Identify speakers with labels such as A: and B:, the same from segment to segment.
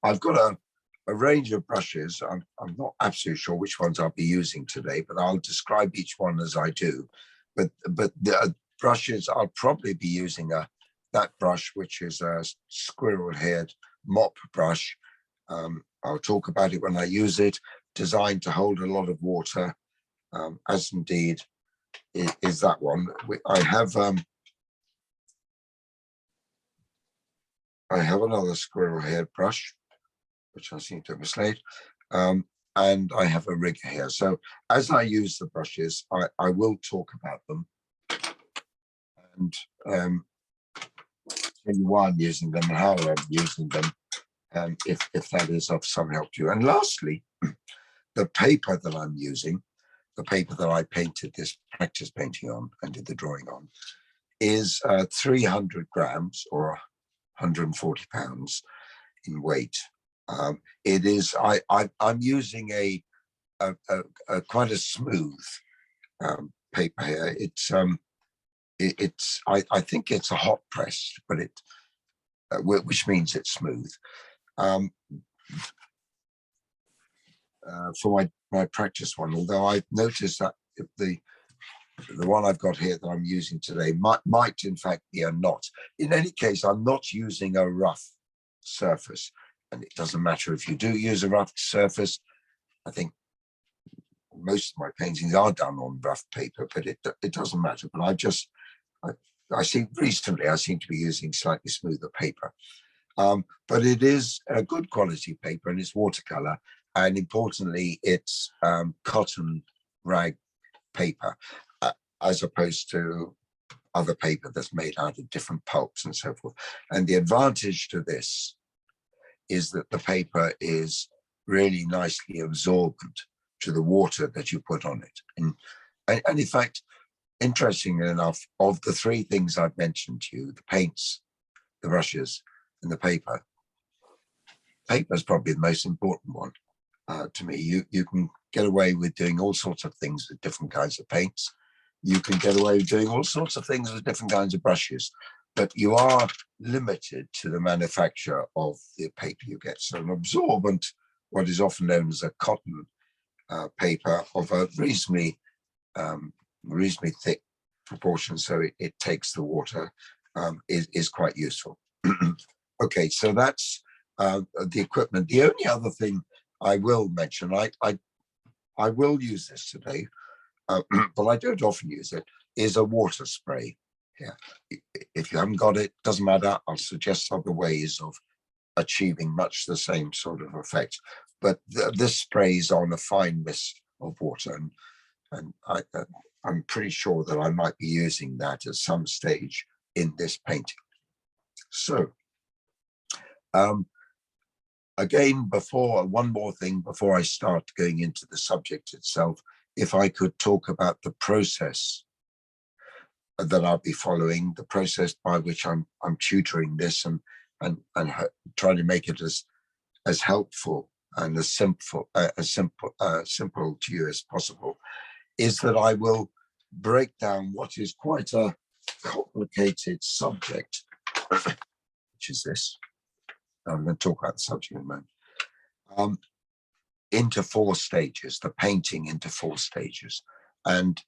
A: I've got a range of brushes. I'm not absolutely sure which ones I'll be using today, but I'll describe each one as I do. But the brushes, I'll probably be using that brush, which is a squirrel-haired mop brush. I'll talk about it when I use it, designed to hold a lot of water, as indeed is that one. I have another squirrel-haired brush, which I seem to have mislaid, and I have a rigger here. So as I use the brushes, I will talk about them and tell you why I'm using them and how I'm using them, if that is of some help to you. And lastly, the paper that I'm using, the paper that I painted this practice painting on and did the drawing on, is 300 grams or 140 pounds in weight. It is, I'm using a quite a smooth paper here. I think it's a hot press, but which means it's smooth. For my practice one, although I've noticed that the one I've got here that I'm using today might in fact be a knot. In any case, I'm not using a rough surface, and it doesn't matter if you do use a rough surface. I think most of my paintings are done on rough paper, but it doesn't matter. But I see recently I seem to be using slightly smoother paper, but it is a good quality paper, and it's watercolor, and importantly, it's cotton rag paper, as opposed to other paper that's made out of different pulps and so forth. And the advantage to this is that the paper is really nicely absorbent to the water that you put on it. And in fact, interestingly enough, of the three things I've mentioned to you, the paints, the brushes, and the paper is probably the most important one to me. You can get away with doing all sorts of things with different kinds of paints. You can get away with doing all sorts of things with different kinds of brushes, but you are limited to the manufacture of the paper you get. So an absorbent, what is often known as a cotton paper of a reasonably thick proportion, so it takes the water, is quite useful. Okay, so that's the equipment. The only other thing I will mention, I will use this today, but I don't often use it, is a water spray. Yeah, if you haven't got it, doesn't matter. I'll suggest other ways of achieving much the same sort of effect. But this sprays on a fine mist of water, and I'm pretty sure that I might be using that at some stage in this painting. So, again, one more thing before I start going into the subject itself, if I could talk about the process that I'll be following, the process by which I'm tutoring this and trying to make it as helpful and as simple to you as possible, is that I will break down what is quite a complicated subject, which is this. I'm going to talk about the subject in a moment, into 4 stages, the painting into 4 stages. And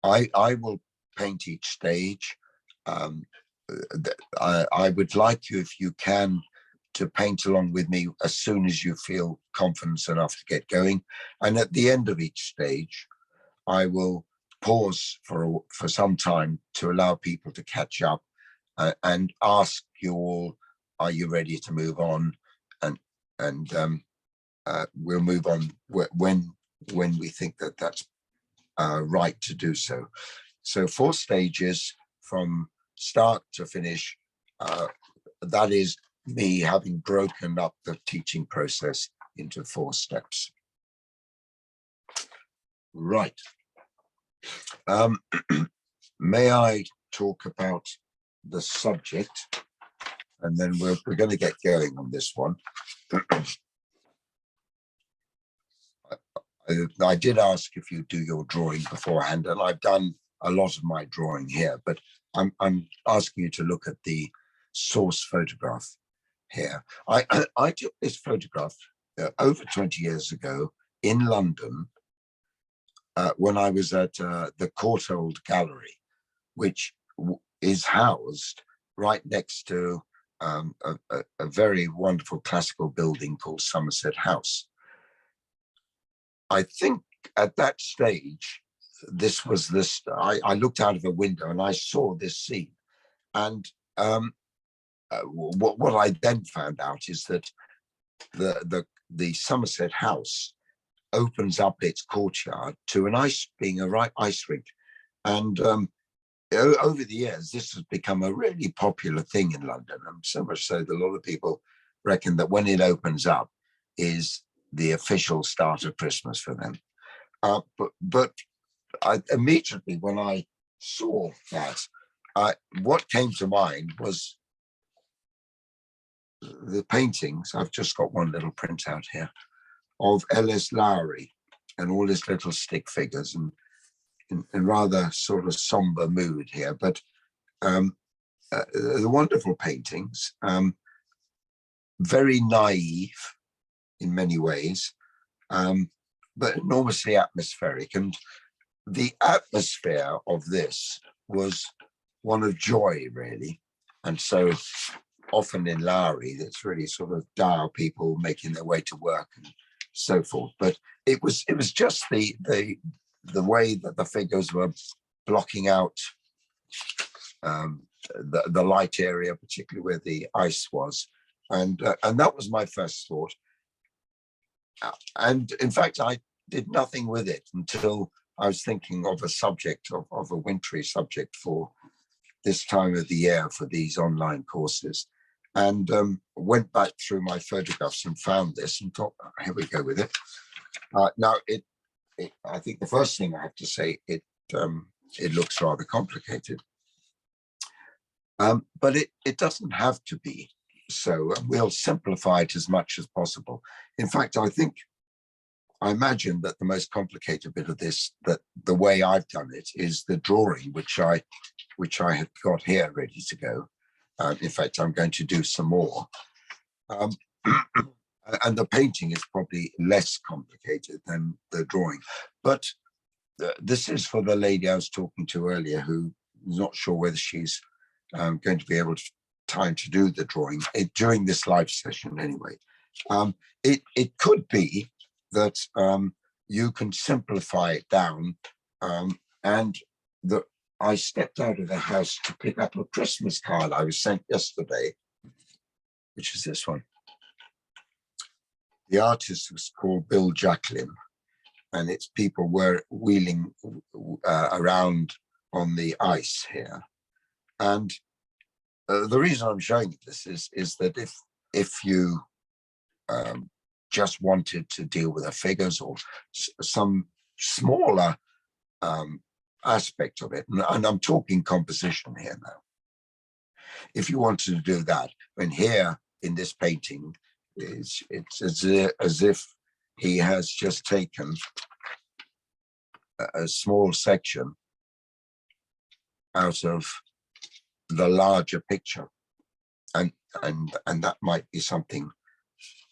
A: I will paint each stage. I would like you, if you can, to paint along with me as soon as you feel confidence enough to get going. And at the end of each stage, I will pause for some time to allow people to catch up and ask you all, are you ready to move on? And we'll move on when we think that that's right to do so. So 4 stages from start to finish. That is me having broken up the teaching process into 4 steps. Right. May I talk about the subject, and then we're going to get going on this one. I did ask if you do your drawing beforehand, and I've done a lot of my drawing here, but I'm asking you to look at the source photograph here. I took this photograph over 20 years ago in London when I was at the Courtauld Gallery, which is housed right next to a very wonderful classical building called Somerset House. I think at that stage, this was this, I looked out of a window and I saw this scene. And what I then found out is that the Somerset House opens up its courtyard to an ice rink. And over the years, this has become a really popular thing in London. And so much so that a lot of people reckon that when it opens up is the official start of Christmas for them. But I immediately, when I saw that, what came to mind was the paintings. I've just got one little printout here of Ellis Lowry and all his little stick figures, and in rather sort of somber mood here, but the wonderful paintings, very naive in many ways, but enormously atmospheric. And the atmosphere of this was one of joy, really. And so often in Lowry, it's really sort of dire people making their way to work and so forth. But it was just the way that the figures were blocking out the light area, particularly where the ice was, and that was my first thought. And in fact, I did nothing with it until I was thinking of a subject, of a wintry subject for this time of the year for these online courses, and went back through my photographs and found this and thought, oh, here we go with it. Now, I think the first thing I have to say, it looks rather complicated, but it doesn't have to be. So we'll simplify it as much as possible. In fact, I imagine that the most complicated bit of this, that the way I've done it, is the drawing, which I have got here ready to go. In fact, I'm going to do some more. And the painting is probably less complicated than the drawing. But this is for the lady I was talking to earlier, who is not sure whether she's going to be able to time to do the drawing during this live session anyway. It could be that you can simplify it down, and I stepped out of the house to pick up a Christmas card I was sent yesterday, which is this one. The artist was called Bill Jacklin, and it's people were wheeling around on the ice here. And the reason I'm showing you this is that if you just wanted to deal with the figures or some smaller aspect of it, and I'm talking composition here now. If you wanted to do that, and here in this painting, it's as if he has just taken a small section out of the larger picture, and that might be something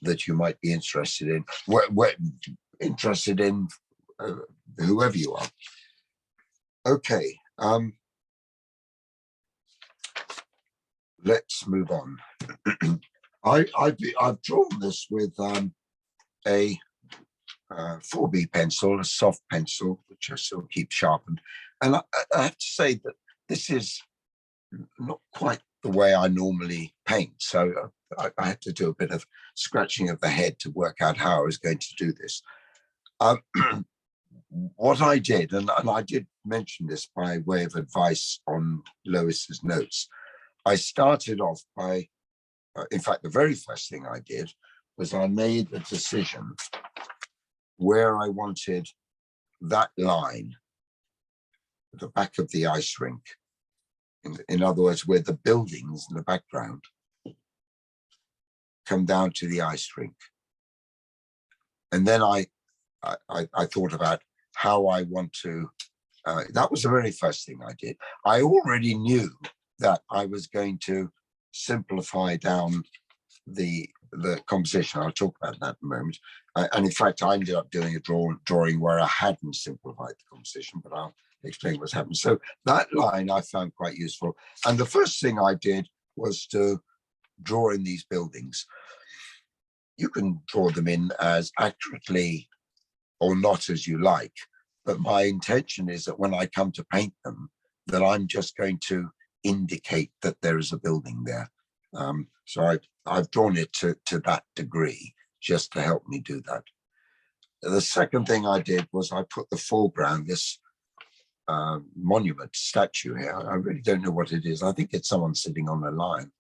A: that you might be interested in. We're interested in whoever you are. Okay, let's move on. I've drawn this with a 4B pencil, a soft pencil, which I still keep sharpened. And I have to say that this is not quite the way I normally paint. So I had to do a bit of scratching of the head to work out how I was going to do this. What I did, and I did mention this by way of advice on Lois's notes, I started off by, in fact, the very first thing I did was I made a decision where I wanted that line, the back of the ice rink, in other words, where the buildings in the background come down to the ice rink. And then I thought about how I want to, that was the very first thing I did. I already knew that I was going to simplify down the composition. I'll talk about that in a moment. And in fact, I ended up doing a drawing where I hadn't simplified the composition, but I'll explain what's happened. So that line I found quite useful. And the first thing I did was to draw in these buildings. You can draw them in as accurately or not as you like, but my intention is that when I come to paint them, that I'm just going to indicate that there is a building there. So I've drawn it to that degree just to help me do that. The second thing I did was I put the foreground, this monument statue here. I really don't know what it is. I think it's someone sitting on a lion.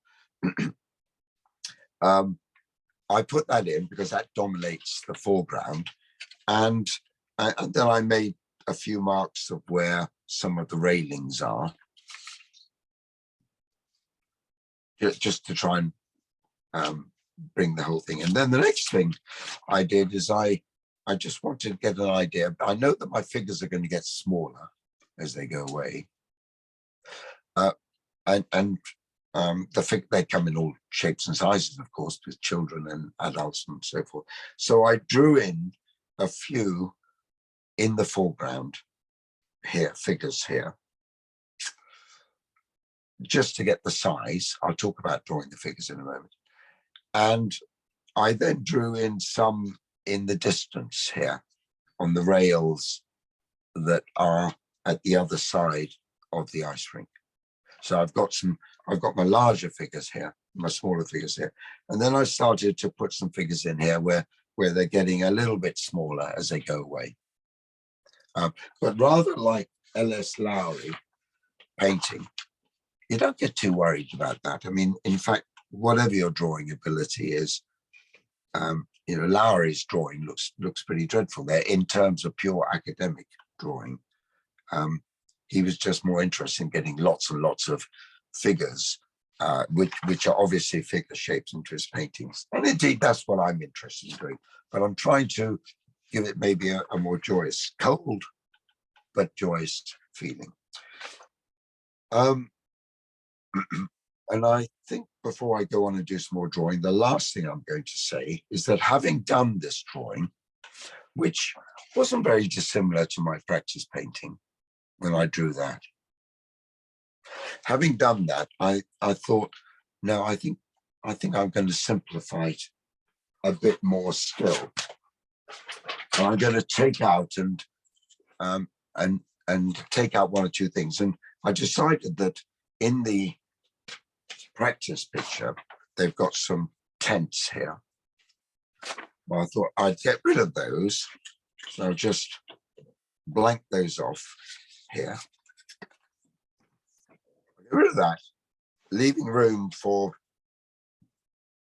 A: I put that in because that dominates the foreground. And then I made a few marks of where some of the railings are, just to try and bring the whole thing. And then the next thing I did is I just wanted to get an idea. I know that my figures are going to get smaller as they go away. They come in all shapes and sizes, of course, with children and adults and so forth. So I drew in a few in the foreground here, figures here, just to get the size. I'll talk about drawing the figures in a moment. And I then drew in some in the distance here on the rails that are at the other side of the ice rink. So I've got my larger figures here, my smaller figures here. And then I started to put some figures in here where they're getting a little bit smaller as they go away. But rather like L.S. Lowry painting, you don't get too worried about that. I mean, in fact, whatever your drawing ability is, Lowry's drawing looks pretty dreadful there in terms of pure academic drawing. He was just more interested in getting lots and lots of figures, which are obviously figure shapes into his paintings. And indeed, that's what I'm interested in doing. But I'm trying to give it maybe a more joyous, cold, but joyous feeling. And I think before I go on and do some more drawing, the last thing I'm going to say is that having done this drawing, which wasn't very dissimilar to my practice painting when I drew that, having done that, I thought, no, I think I'm going to simplify it a bit more still. So I'm going to take out and take out one or two things. And I decided that in the practice picture, they've got some tents here. Well, I thought I'd get rid of those. So I'll just blank those off here. Get rid of that, leaving room for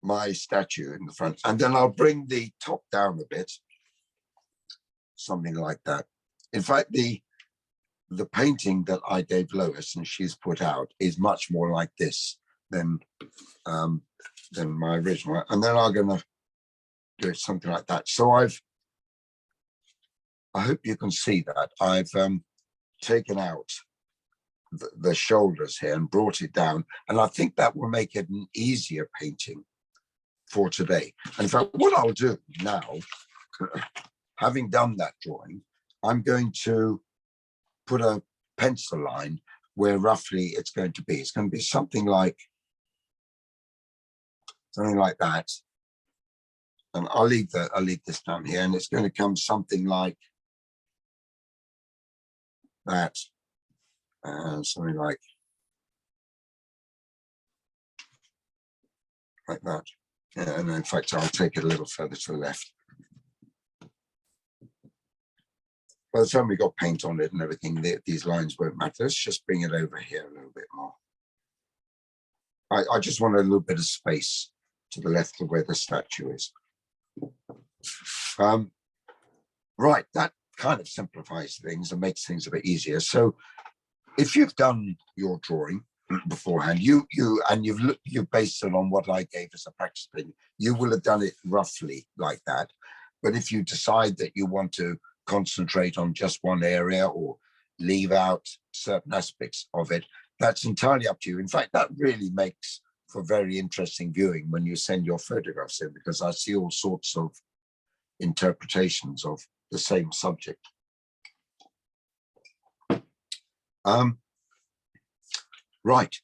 A: my statue in the front. And then I'll bring the top down a bit, something like that. In fact, the painting that I gave Lois and she's put out is much more like this than my original. And then I'm going to do it something like that. So I hope you can see that I've taken out the shoulders here and brought it down. And I think that will make it an easier painting for today. And in fact, what I'll do now, having done that drawing, I'm going to put a pencil line where roughly it's going to be. It's going to be something like that. And I'll leave this down here, and it's going to come something like that. Something like that. Yeah, and in fact, I'll take it a little further to the left. By the time we got paint on it and everything, these lines won't matter. Let's just bring it over here a little bit more. I just want a little bit of space to the left of where the statue is. Right, that kind of simplifies things and makes things a bit easier. So if you've done your drawing beforehand, you've based it on what I gave as a practice painting, you will have done it roughly like that. But if you decide that you want to concentrate on just one area or leave out certain aspects of it, that's entirely up to you. In fact, that really makes for very interesting viewing when you send your photographs in, because I see all sorts of interpretations of the same subject. Right.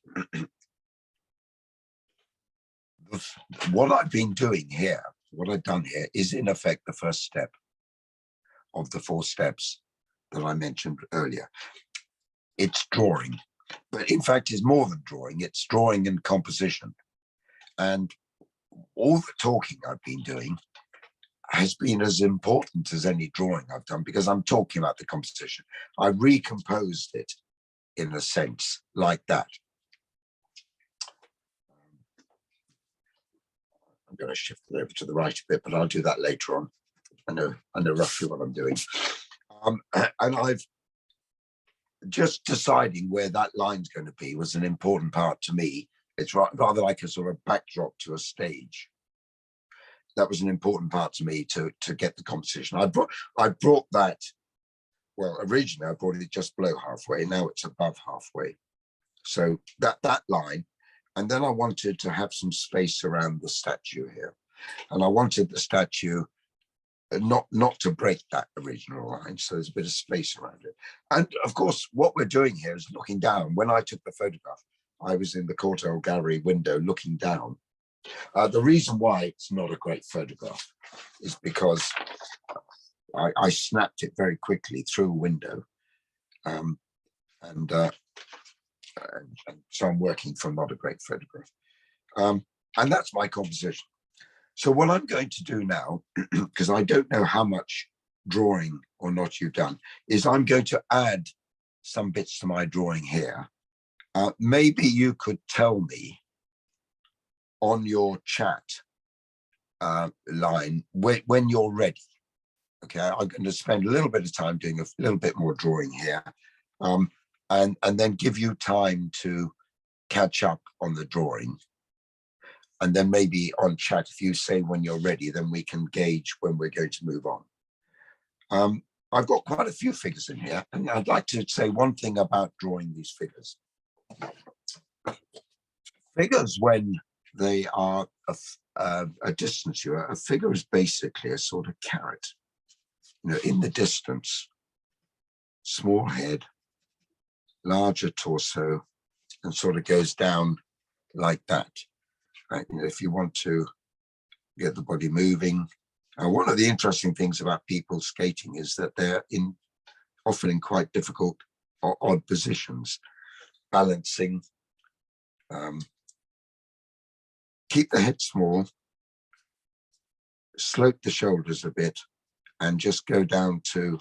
A: What I've been doing here, what I've done here is in effect the first step of the 4 steps that I mentioned earlier. It's drawing, but in fact it's more than drawing, it's drawing and composition. And all the talking I've been doing has been as important as any drawing I've done, because I'm talking about the composition. I recomposed it in a sense like that. I'm going to shift it over to the right a bit, but I'll do that later on. I know roughly what I'm doing. And I've just deciding where that line's going to be was an important part to me. It's rather like a sort of backdrop to a stage. That was an important part to me to get the composition. I brought that, well, originally I brought it just below halfway. Now it's above halfway. So that line, and then I wanted to have some space around the statue here. And I wanted the statue not to break that original line. So there's a bit of space around it. And of course, what we're doing here is looking down. When I took the photograph, I was in the Courtauld Gallery window looking down. The reason why it's not a great photograph is because I snapped it very quickly through a window. And so I'm working from not a great photograph. And that's my composition. So what I'm going to do now, because I don't know how much drawing or not you've done, is I'm going to add some bits to my drawing here. Maybe you could tell me on your chat line when you're ready. Okay, I'm going to spend a little bit of time doing a little bit more drawing here, and then give you time to catch up on the drawing. And then maybe on chat, if you say when you're ready, then we can gauge when we're going to move on. I've got quite a few figures in here, and I'd like to say one thing about drawing these figures. Figures, when they are a distance, a figure is basically a sort of carrot. You know, in the distance, small head, larger torso, and sort of goes down like that. Right? You know, if you want to get the body moving. One of the interesting things about people skating is that they're often in quite difficult or odd positions, balancing. Keep the head small, slope the shoulders a bit, and just go down to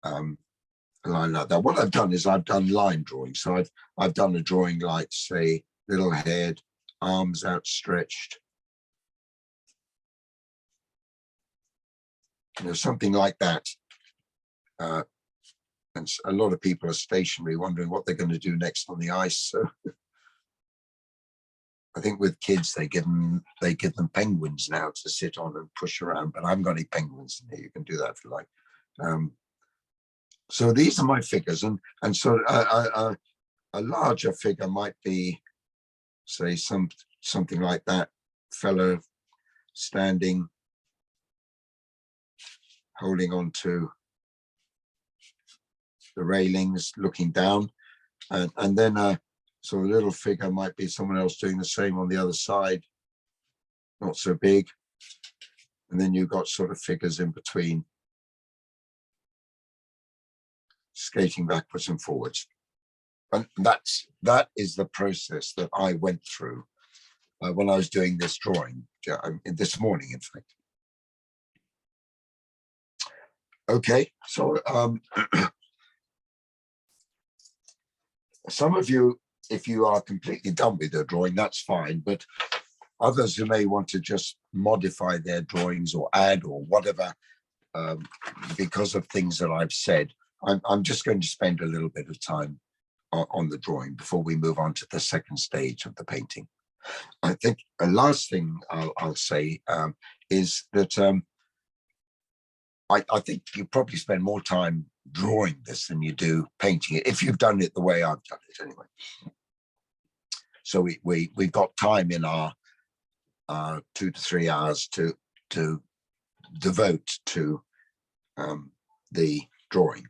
A: a line like that. What I've done is I've done line drawing. So I've done a drawing like, say, little head, arms outstretched. You know, something like that. And a lot of people are stationary, wondering what they're going to do next on the ice. So I think with kids, they give them penguins now to sit on and push around, but I haven't got any penguins in here. You can do that if you like. So these are my figures, and so a larger figure might be, say, something like that fellow standing, holding on to the railings, looking down, and then so a little figure might be someone else doing the same on the other side, not so big. And then you've got sort of figures in between, skating backwards and forwards. And that is the process that I went through when I was doing this drawing this morning, in fact. Okay, so some of you, if you are completely done with your drawing, that's fine, but others who may want to just modify their drawings or add or whatever, because of things that I've said, I'm just going to spend a little bit of time on the drawing before we move on to the second stage of the painting. I think a last thing I'll say is that I think you probably spend more time drawing this than you do painting it, if you've done it the way I've done it anyway. So we've got time in our 2 to 3 hours to devote to the drawing.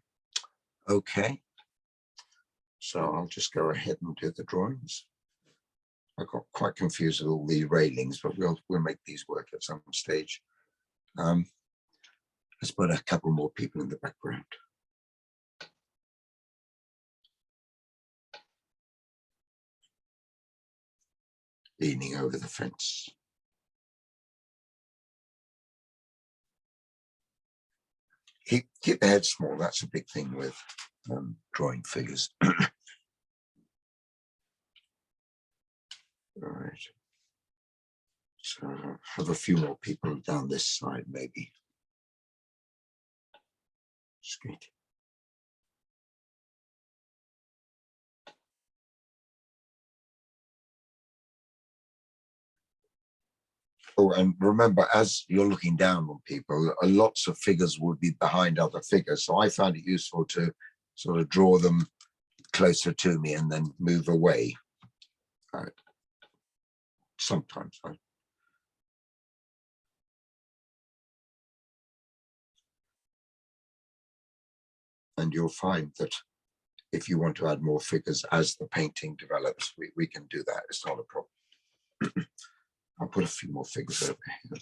A: Okay, so I'll just go ahead and do the drawings. I got quite confused with all the railings, but we'll make these work at some stage. Let's put a couple more people in the background. Leaning over the fence. Keep the head small. That's a big thing with drawing figures. All right. So have a few more people down this side, maybe. Great. Oh, and remember, as you're looking down on people, lots of figures would be behind other figures. So I found it useful to sort of draw them closer to me and then move away. Sometimes. And you'll find that if you want to add more figures as the painting develops, we can do that. It's not a problem. I'll put a few more figures over here.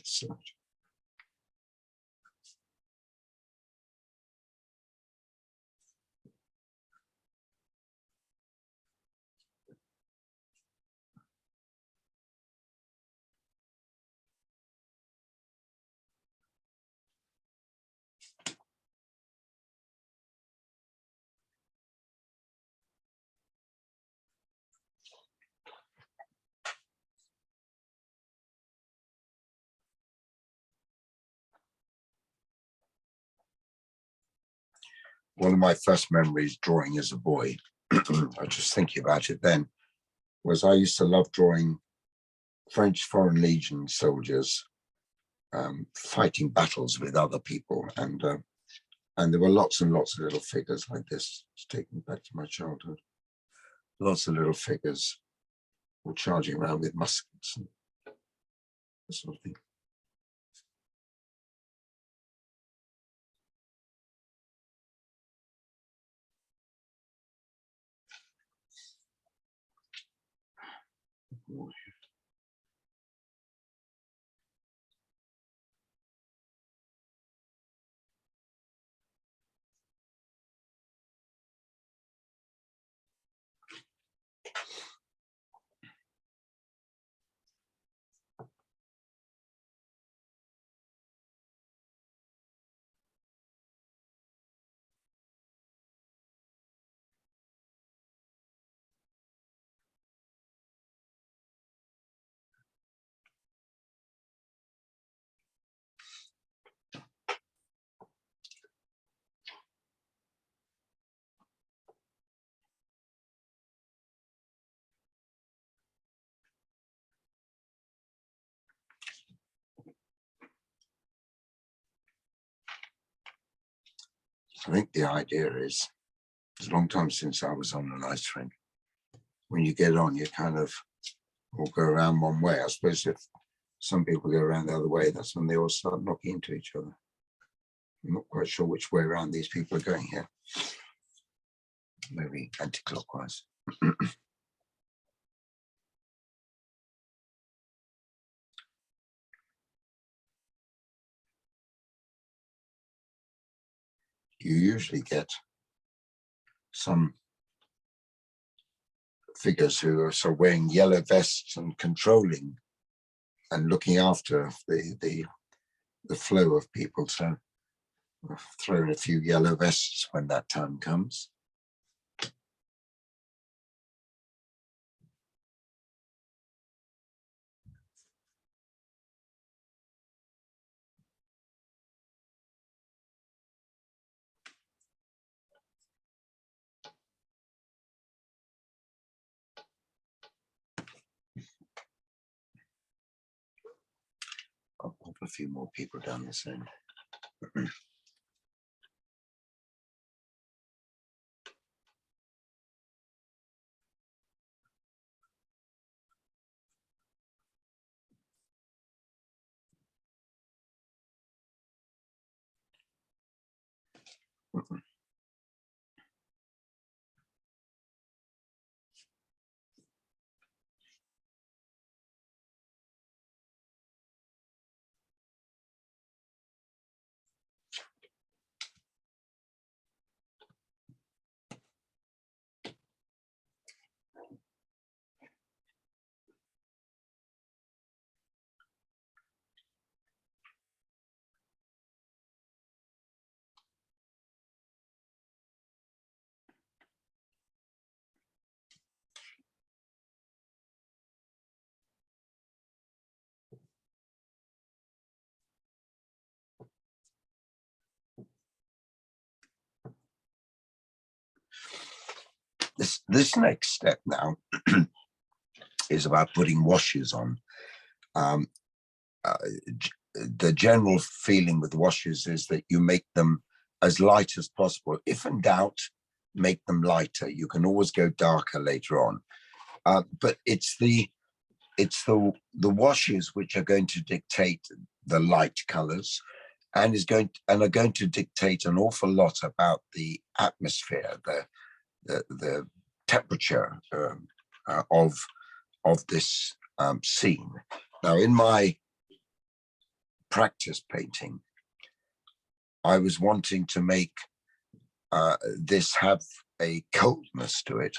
A: One of my first memories drawing as a boy, I was just thinking about it then, was I used to love drawing French Foreign Legion soldiers fighting battles with other people, and there were lots and lots of little figures like this. It's taken me back to my childhood. Lots of little figures all charging around with muskets and that sort of thing. I think the idea is, it's a long time since I was on an ice rink. When you get on, you kind of all go around one way. I suppose if some people go around the other way, that's when they all start knocking into each other. I'm not quite sure which way around these people are going here. Maybe anti-clockwise. You usually get some figures who are sort of wearing yellow vests and controlling and looking after the flow of people. So I'll throw in a few yellow vests when that time comes. I'll pop a few more people down this end. This next step now is about putting washes on. The general feeling with washes is that you make them as light as possible. If in doubt, make them lighter. You can always go darker later on, but it's the washes which are going to dictate the light colors, and are going to dictate an awful lot about the atmosphere, the temperature of this scene. Now, in my practice painting, I was wanting to make this have a coldness to it,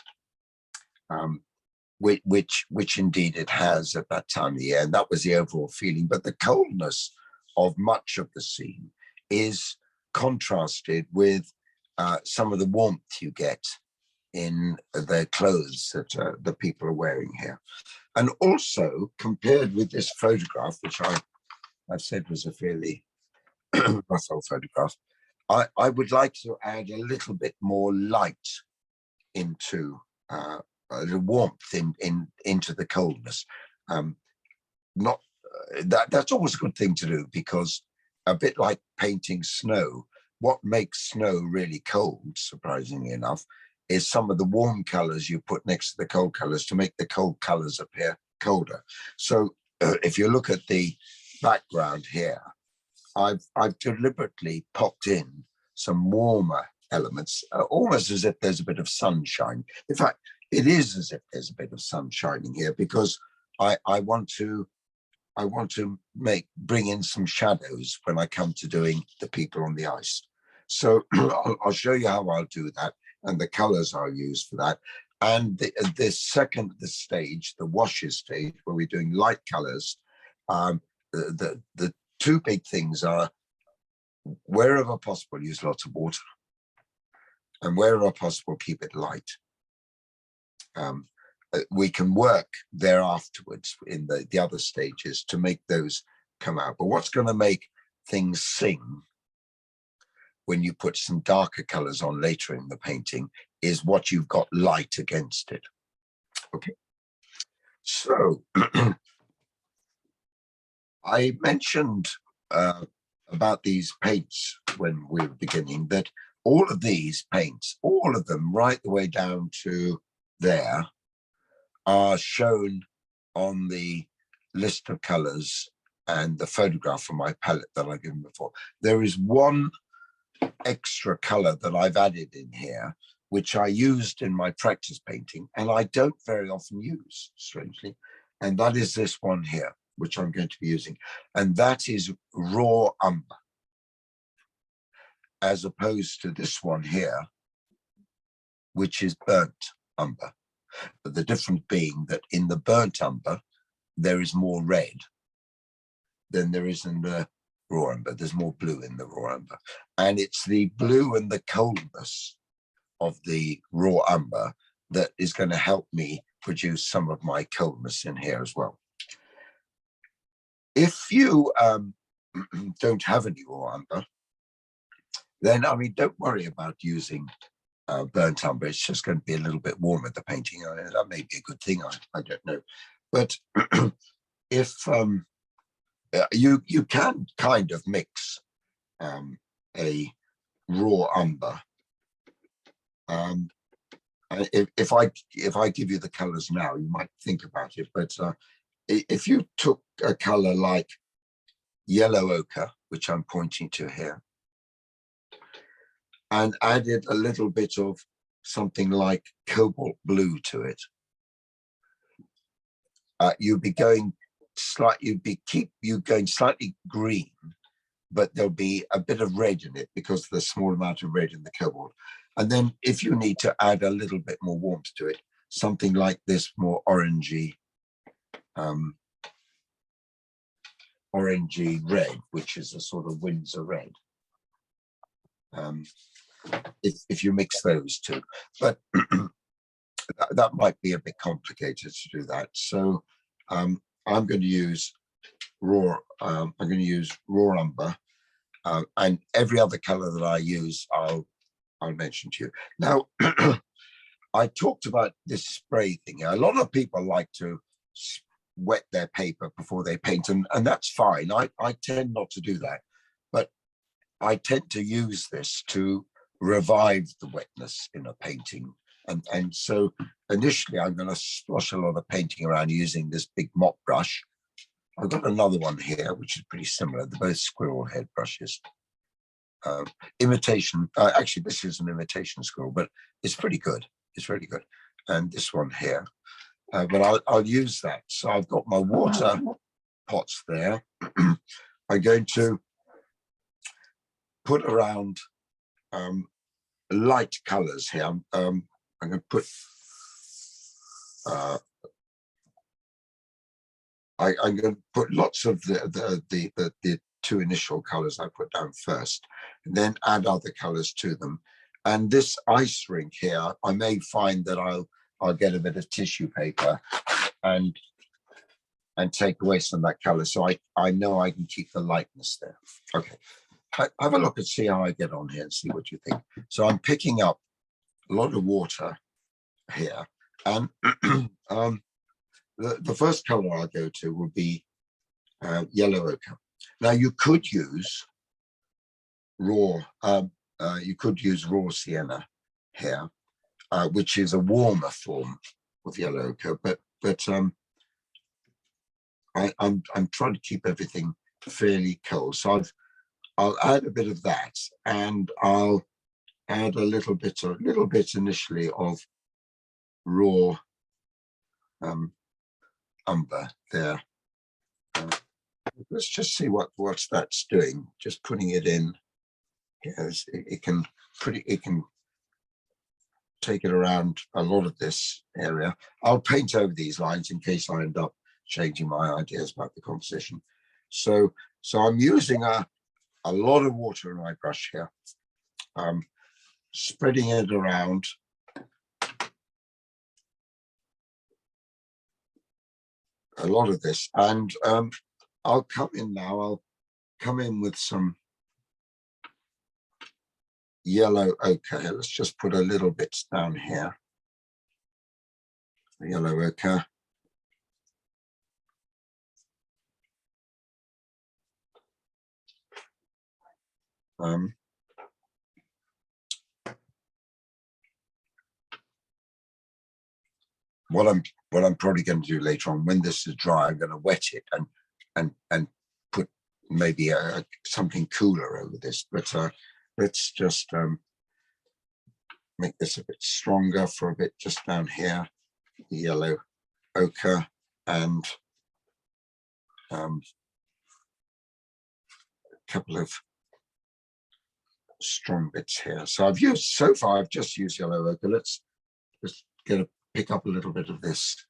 A: which indeed it has at that time of the year, and that was the overall feeling. But the coldness of much of the scene is contrasted with some of the warmth you get in the clothes that the people are wearing here. And also compared with this photograph, which I've said was a fairly rough old photograph, I would like to add a little bit more light into the warmth into the coldness. Not that's always a good thing to do, because a bit like painting snow, what makes snow really cold, surprisingly enough, is some of the warm colors you put next to the cold colors to make the cold colors appear colder. So if you look at the background here, I've deliberately popped in some warmer elements, almost as if there's a bit of sunshine. In fact, it is as if there's a bit of sun shining here, because I want to bring in some shadows when I come to doing the people on the ice. So I'll show you how I'll do that, and the colors I'll use for that. And the second stage, the washes stage, where we're doing light colors, the two big things are, wherever possible, use lots of water, and wherever possible, keep it light. We can work there afterwards in the other stages to make those come out. But what's going to make things sing when you put some darker colors on later in the painting is what you've got light against it. Okay. So I mentioned about these paints when we were beginning, that all of these paints, all of them right the way down to there, are shown on the list of colors and the photograph from my palette that I've given before. There is one extra color that I've added in here, which I used in my practice painting, and I don't very often use, strangely, and that is this one here, which I'm going to be using, and that is raw umber, as opposed to this one here, which is burnt umber. But the difference being that in the burnt umber, there is more red than there is in the raw umber. There's more blue in the raw umber. And it's the blue and the coldness of the raw umber that is going to help me produce some of my coldness in here as well. If you don't have any raw umber, then, I mean, don't worry about using burnt umber. It's just going to be a little bit warmer, the painting. That may be a good thing, I don't know. But if you can kind of mix a raw umber. If I give you the colors now, you might think about it, but if you took a color like yellow ochre, which I'm pointing to here, and added a little bit of something like cobalt blue to it, you'd be going slightly green, but there'll be a bit of red in it because of the small amount of red in the cobalt. And then if you need to add a little bit more warmth to it, something like this more orangey, orangey red, which is a sort of Windsor red. If you mix those two, but that might be a bit complicated to do that. So I'm going to use raw. I'm going to use raw umber, and every other color that I use, I'll mention to you. Now, I talked about this spray thing. A lot of people like to wet their paper before they paint, and that's fine. I tend not to do that, but I tend to use this to revive the wetness in a painting. And so initially I'm going to splosh a lot of painting around using this big mop brush. I've got another one here, which is pretty similar. They're both squirrel head brushes. Imitation, actually this is an imitation squirrel, but it's pretty good. It's really good. And this one here, but I'll use that. So I've got my water pots there. I'm going to put around light colors here. I'm going to put, I'm going to put lots of the two initial colors I put down first, and then add other colors to them. And this ice rink here, I may find that I'll get a bit of tissue paper and take away some of that color, so I know I can keep the lightness there. Okay, have a look and see how I get on here and see what you think. So I'm picking up a lot of water here, and the first color I'll go to will be yellow ochre. Now you could use raw sienna here, which is a warmer form of yellow ochre, but I'm trying to keep everything fairly cold. So I'll add a bit of that, and I'll add a little bit initially of raw umber there. Let's just see what that's doing. Just putting it in. Yes, it can take it around a lot of this area. I'll paint over these lines in case I end up changing my ideas about the composition. So I'm using a lot of water in my brush here, spreading it around. A lot of this, and I'll come in now. I'll come in with some yellow ochre. Let's just put a little bit down here. Yellow ochre. What I'm probably going to do later on, when this is dry, I'm going to wet it and put maybe something cooler over this. But let's just make this a bit stronger for a bit just down here. Yellow ochre and a couple of strong bits here. So I've just used yellow ochre. Let's just pick up a little bit of this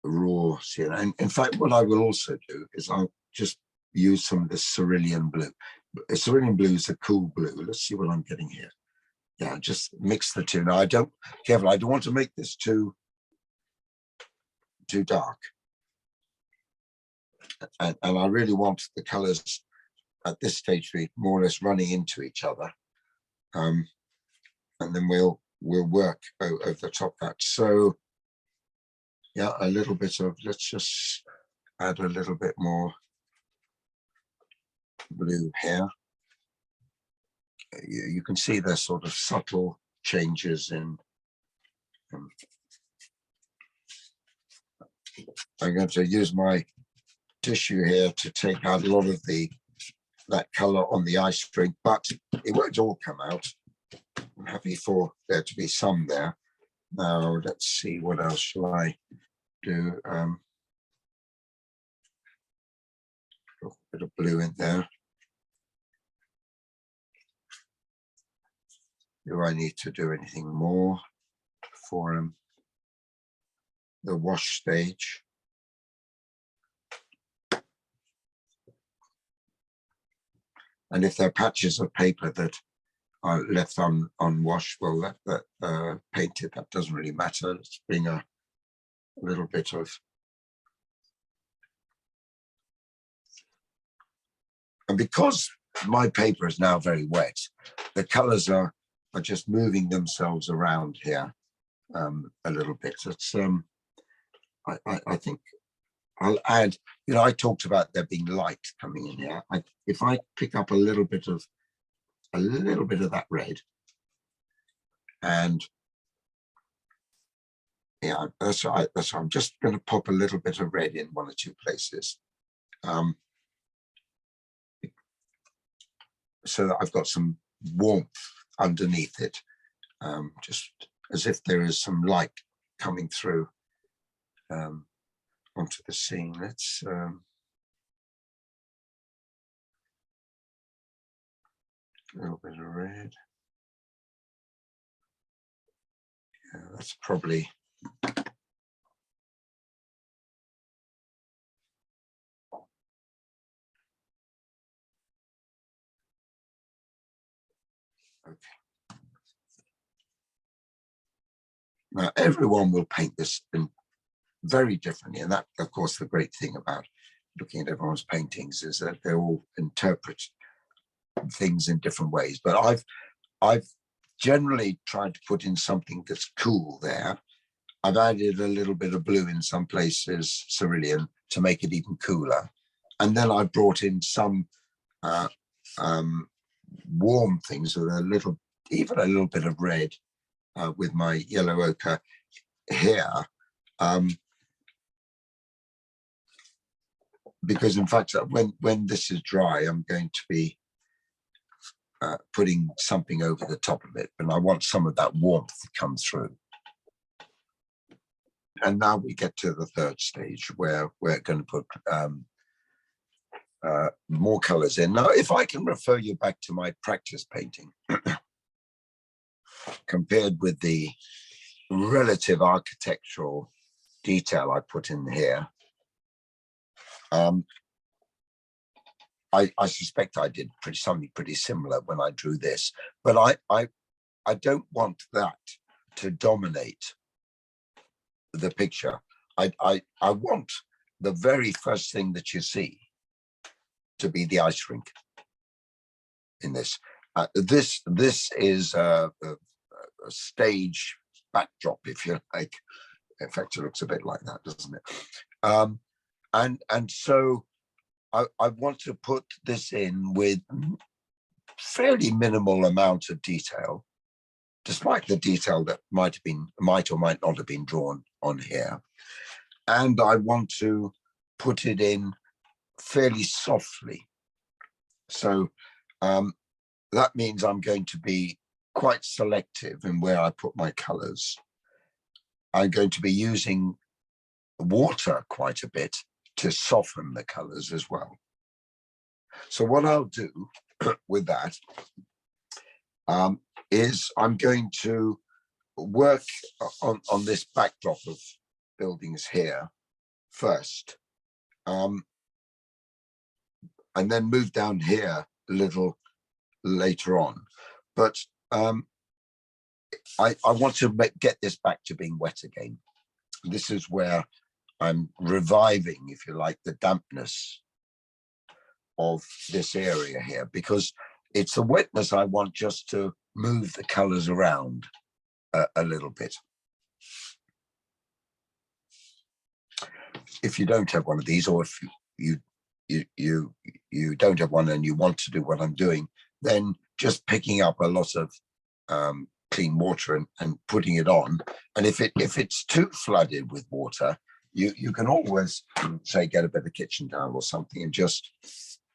A: raw sienna. And in fact, what I will also do is I'll just use some of this cerulean blue. Cerulean blue is a cool blue. Let's see what I'm getting here. Yeah, just mix the two. Now I don't want to make this too dark. And I really want the colors at this stage to be more or less running into each other. And then we'll work over the top of that. So yeah, a little bit of, let's just add a little bit more blue here. You can see there's sort of subtle changes in. I'm going to use my tissue here to take out a lot of that color on the ice rink, but it won't all come out. I'm happy for there to be some there. Now let's see, what else shall I do? A bit of blue in there. Do I need to do anything more for the wash stage? And if there are patches of paper that are left unwashed, well, that painted, that doesn't really matter. Let's bring a little bit of, and because my paper is now very wet, the colors are just moving themselves around here a little bit. It's I think I'll add, you know, I talked about there being light coming in here. If I pick up a little bit of that red, and yeah, that's right. I'm just going to pop a little bit of red in one or two places, so that I've got some warmth underneath it, just as if there is some light coming through onto the scene. Let's a little bit of red. Yeah, that's probably okay. Now everyone will paint this in very differently, and that, of course, the great thing about looking at everyone's paintings is that they all interpret things in different ways. But I've generally tried to put in something that's cool there. I've added a little bit of blue in some places, cerulean, to make it even cooler, and then I brought in some warm things with even a little bit of red with my yellow ochre here. Because in fact, when this is dry, I'm going to be putting something over the top of it, and I want some of that warmth to come through. And now we get to the third stage where we're going to put more colors in. Now, if I can refer you back to my practice painting, compared with the relative architectural detail I put in here, I suspect I did something pretty similar when I drew this, but I don't want that to dominate the picture. I want the very first thing that you see to be the ice rink in this. This is a stage backdrop, if you like. In fact, it looks a bit like that, doesn't it? And so I want to put this in with fairly minimal amount of detail, despite the detail that might or might not have been drawn on here. And I want to put it in fairly softly. So that means I'm going to be quite selective in where I put my colors. I'm going to be using water quite a bit to soften the colors as well. So what I'll do with that is I'm going to work on this backdrop of buildings here first, and then move down here a little later on. But I want to get this back to being wet again. This is where I'm reviving, if you like, the dampness of this area here, because it's the wetness I want just to move the colors around a little bit. If you don't have one of these, or if you don't have one and you want to do what I'm doing, then just picking up a lot of clean water and putting it on. And if it's too flooded with water, You can always say get a bit of kitchen towel or something and just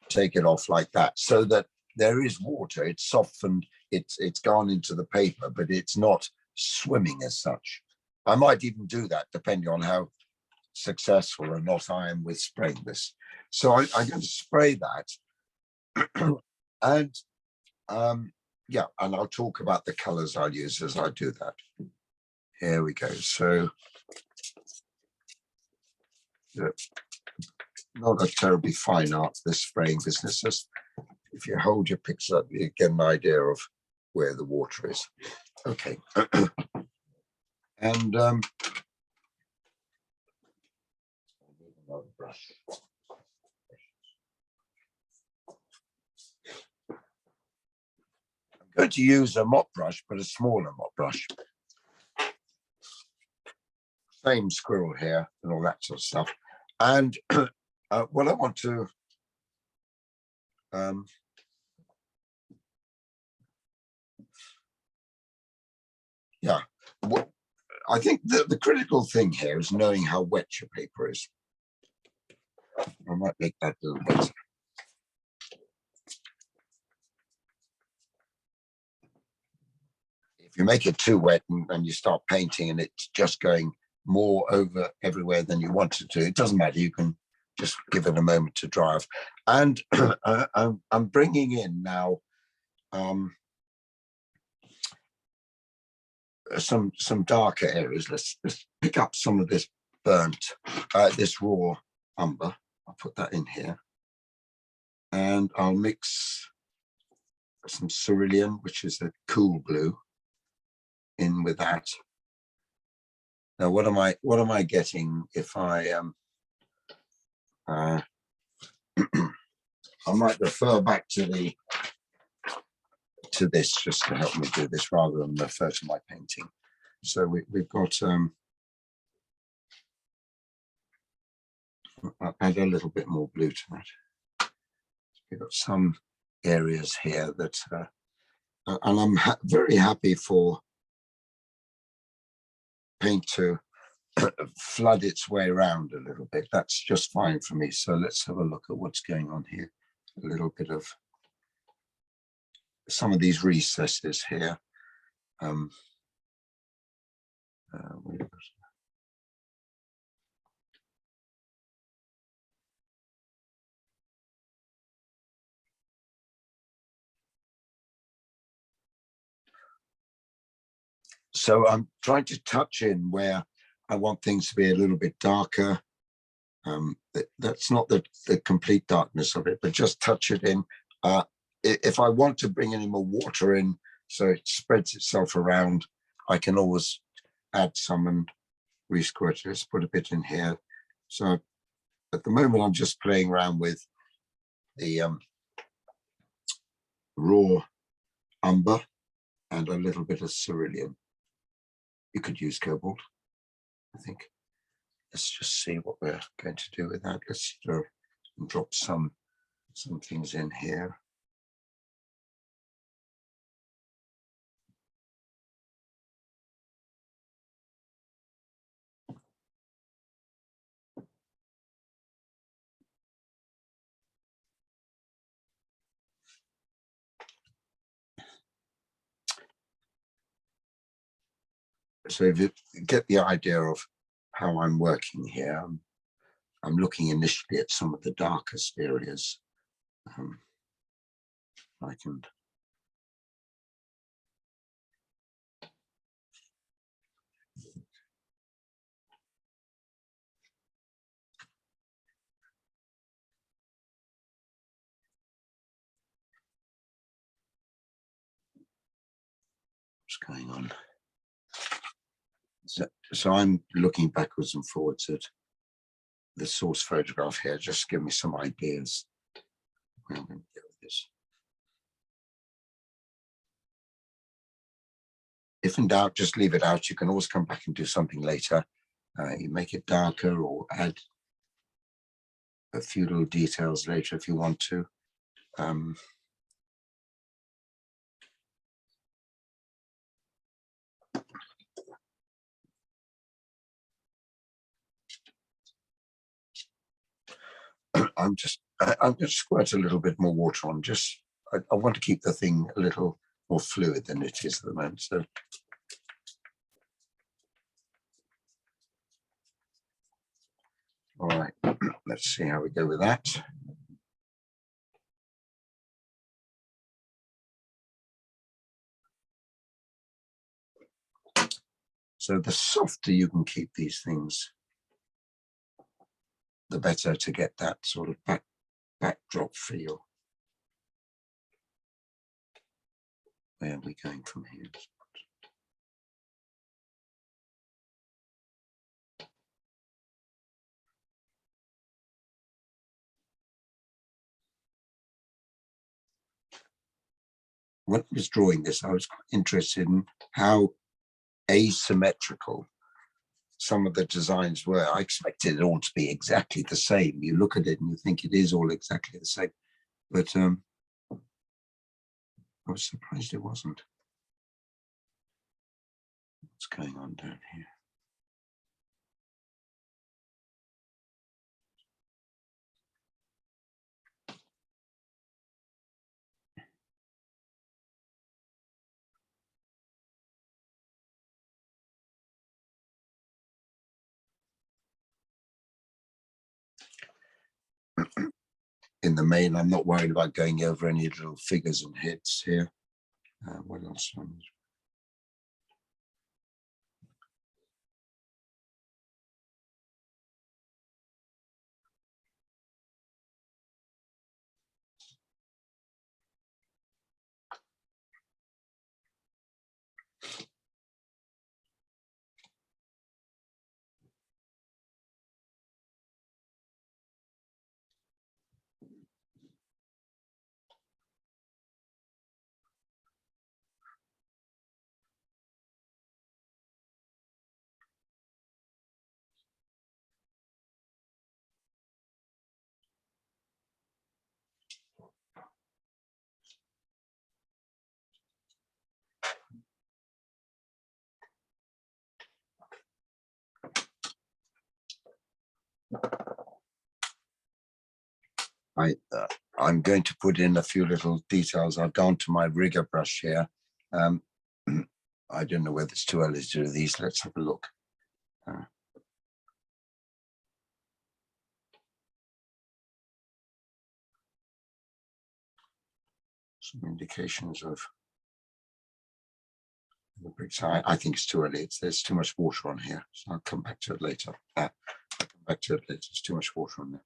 A: take it off like that, so that there is water. It's softened. It's gone into the paper, but it's not swimming as such. I might even do that depending on how successful or not I am with spraying this. So I'm going to spray that, and yeah, and I'll talk about the colors I'll use as I do that. Here we go. So not a terribly fine art, this spraying business. Just if you hold your picture up, you get an idea of where the water is. Okay. And another brush. I'm going to use a mop brush, but a smaller mop brush. Same squirrel hair and all that sort of stuff. And what I want to yeah, well, I think the critical thing here is knowing how wet your paper is. I might make that a little bit. If you make it too wet and you start painting and it's just going more over everywhere than you want it to, it doesn't matter. You can just give it a moment to dry off. And I'm bringing in now some darker areas. Let's pick up some of this burnt, this raw umber. I'll put that in here, and I'll mix some cerulean, which is a cool blue, in with that. Now, what am I getting if I I might refer back to this just to help me do this rather than refer to my painting. So we've got I'll add a little bit more blue to that. We've got some areas here that and I'm very happy for paint to flood its way around a little bit. That's just fine for me. So let's have a look at what's going on here. A little bit of some of these recesses here. So I'm trying to touch in where I want things to be a little bit darker. That's not the complete darkness of it, but just touch it in. If I want to bring any more water in so it spreads itself around, I can always add some and re-squirt it. Let's put a bit in here. So at the moment, I'm just playing around with the raw umber and a little bit of cerulean. You could use cobalt, I think. Let's just see what we're going to do with that. Let's drop some things in here. So if you get the idea of how I'm working here, I'm looking initially at some of the darkest areas. I can what's going on? So I'm looking backwards and forwards at the source photograph here, just to give me some ideas where I'm going to go with this. If in doubt, just leave it out. You can always come back and do something later. You make it darker or add a few little details later if you want to. I'm going to squirt a little bit more water on. Just I want to keep the thing a little more fluid than it is at the moment. So all right, let's see how we go with that. So the softer you can keep these things, the better to get that sort of backdrop feel. Where are we going from here? When I was drawing this, I was quite interested in how asymmetrical some of the designs were. I expected it all to be exactly the same. You look at it and you think it is all exactly the same, but I was surprised it wasn't. What's going on down here? In the main, I'm not worried about going over any little figures and heads here. What else? I'm going to put in a few little details. I've gone to my rigger brush here. I don't know whether it's too early to do these. Let's have a look. Some indications of the bricks. I think it's too early. There's too much water on here, so I'll come back to it later. I'll come back to it later. There's too much water on there.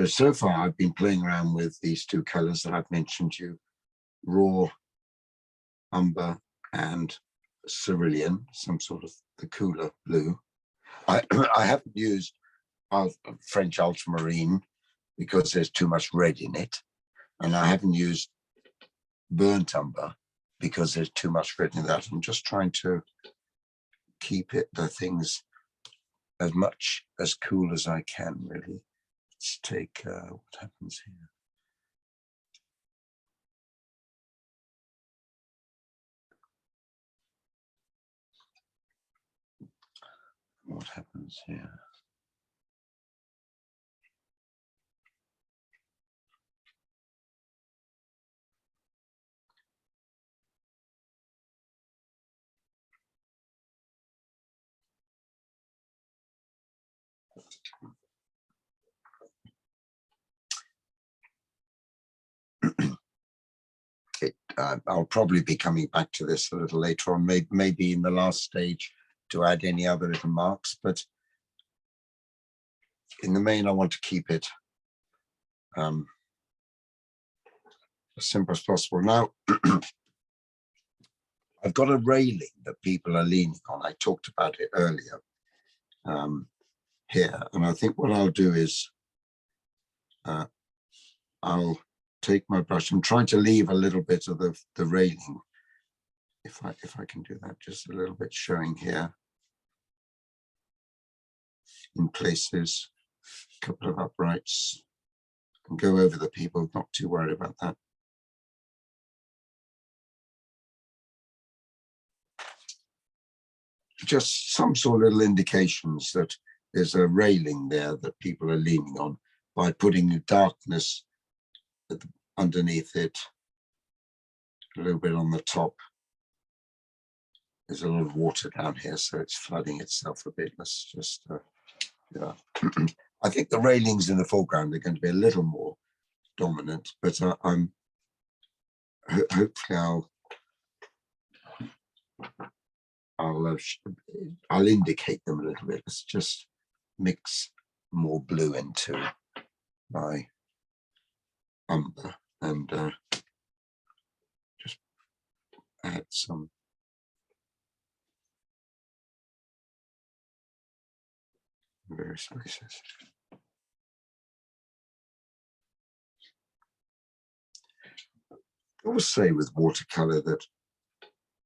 A: So far, I've been playing around with these two colors that I've mentioned to you, raw umber and cerulean, some sort of the cooler blue. I haven't used French ultramarine because there's too much red in it. And I haven't used burnt umber because there's too much red in that. I'm just trying to keep the things as much as cool as I can, really. Let's take what happens here. What happens here? I'll probably be coming back to this a little later on, maybe in the last stage to add any other little marks, but in the main, I want to keep it as simple as possible. Now, I've got a railing that people are leaning on. I talked about it earlier here, and I think what I'll do is I'll take my brush. I'm trying to leave a little bit of the railing, if I can do that, just a little bit showing here. in places, a couple of uprights, and go over the people, not too worried about that. Just some sort of little indications that there's a railing there that people are leaning on by putting the darkness underneath it, a little bit on the top. There's a lot of water down here, so it's flooding itself a bit. Let's just, yeah. I think the railings in the foreground are going to be a little more dominant, but I'm hopefully I'll indicate them a little bit. Let's just mix more blue into my umber and just add some various places. I always say with watercolor that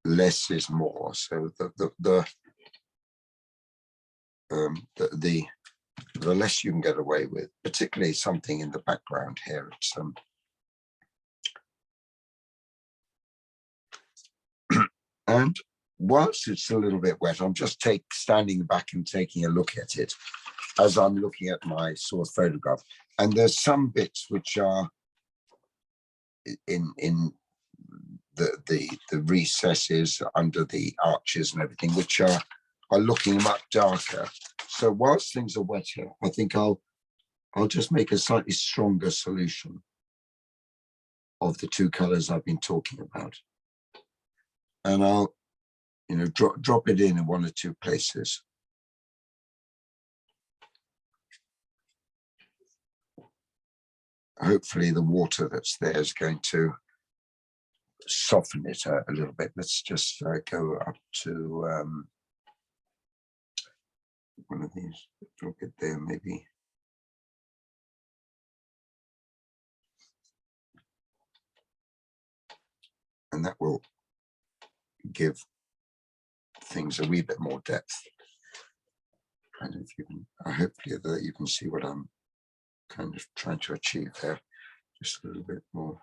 A: less is more. So the less you can get away with, particularly something in the background here. It's and whilst it's a little bit wet, I'm just standing back and taking a look at it as I'm looking at my source photograph. And there's some bits which are in the recesses under the arches and everything, which are looking much darker. So whilst things are wet here, I think I'll just make a slightly stronger solution of the two colors I've been talking about. And I'll, drop it in one or two places. Hopefully the water that's there is going to soften it a little bit. Let's just go up to one of these, drop it there maybe. And that will give things a wee bit more depth. And if you can, hopefully that you can see what I'm kind of trying to achieve there, just a little bit more.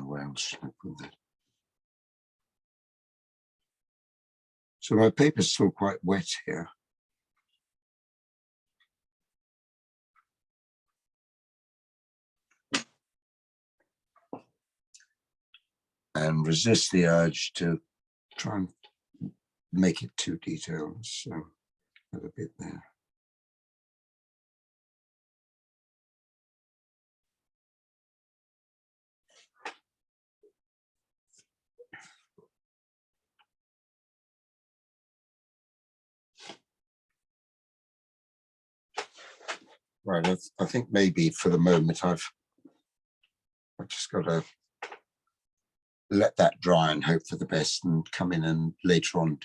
A: Where else should I put that? So my paper's still quite wet here. And resist the urge to try and make it too detailed. So a little bit there. Right, I think maybe for the moment I've just got to let that dry and hope for the best, and come in and later on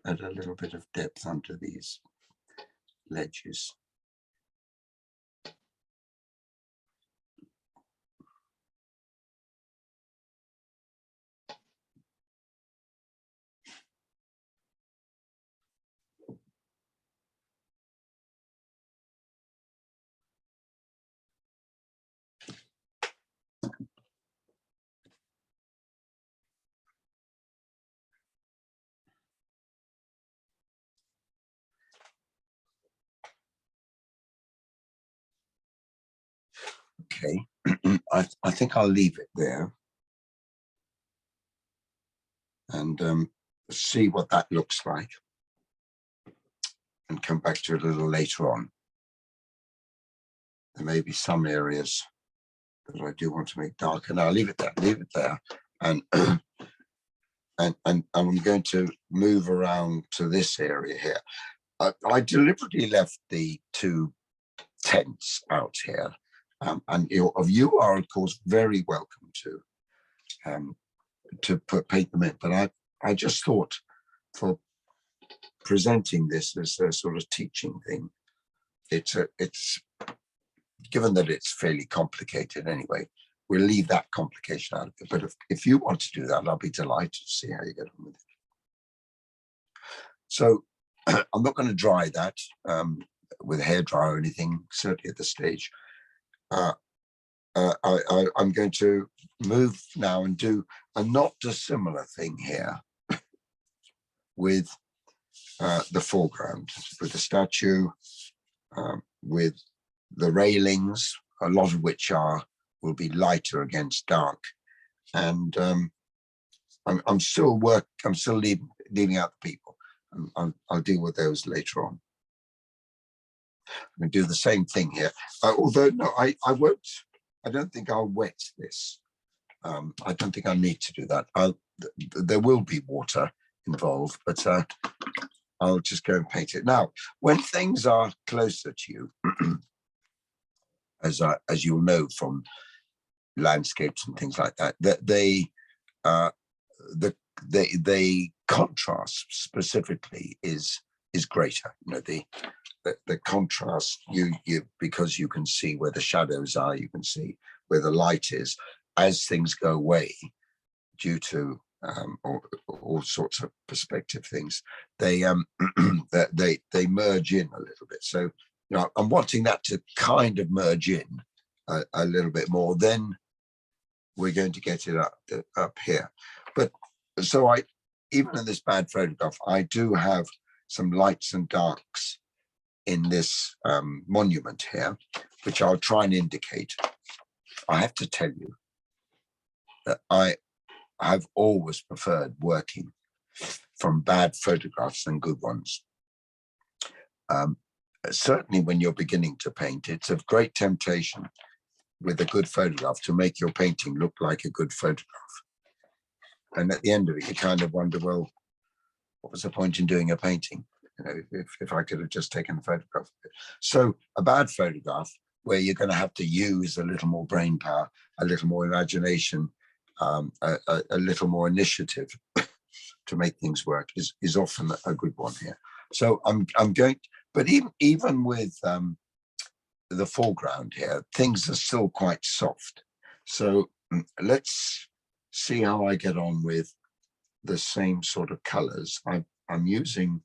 A: add a little bit of depth under these ledges. Okay, I think I'll leave it there and see what that looks like, and come back to it a little later on. There may be some areas that I do want to make darker. Now I'll leave it there, and and I'm going to move around to this area here. I deliberately left the two tents out here And you are, of course, very welcome to paint them in. But I just thought, for presenting this as a sort of teaching thing, it's given that it's fairly complicated anyway, we'll leave that complication out of it. But if you want to do that, I'll be delighted to see how you get on with it. So I'm not going to dry that with a hairdryer or anything, certainly at this stage. I'm going to move now and do a not dissimilar thing here with the foreground, with the statue, with the railings, a lot of which will be lighter against dark. And I'm still leaving out the people. I'll deal with those later on. I'm going to do the same thing here. Although, no, I won't. I don't think I'll wet this. I don't think I need to do that. There will be water involved, but I'll just go and paint it. Now, when things are closer to you, as you'll know from landscapes and things like that, that the contrast specifically is greater. You know, the contrast, you because you can see where the shadows are, you can see where the light is. As things go away, due to all sorts of perspective things, they they merge in a little bit. So, you know, I'm wanting that to kind of merge in a little bit more. Then we're going to get it up here. But so even in this bad photograph, I do have some lights and darks in this monument here, which I'll try and indicate. I have to tell you that I've always preferred working from bad photographs than good ones. Certainly when you're beginning to paint, it's of great temptation with a good photograph to make your painting look like a good photograph. And at the end of it, you kind of wonder, well, what was the point in doing a painting? You know, if I could have just taken a photograph of it. So a bad photograph where you're going to have to use a little more brain power, a little more imagination, a little more initiative to make things work is often a good one here. So I'm going, but even with the foreground here, things are still quite soft. So let's see how I get on with the same sort of colors. I'm using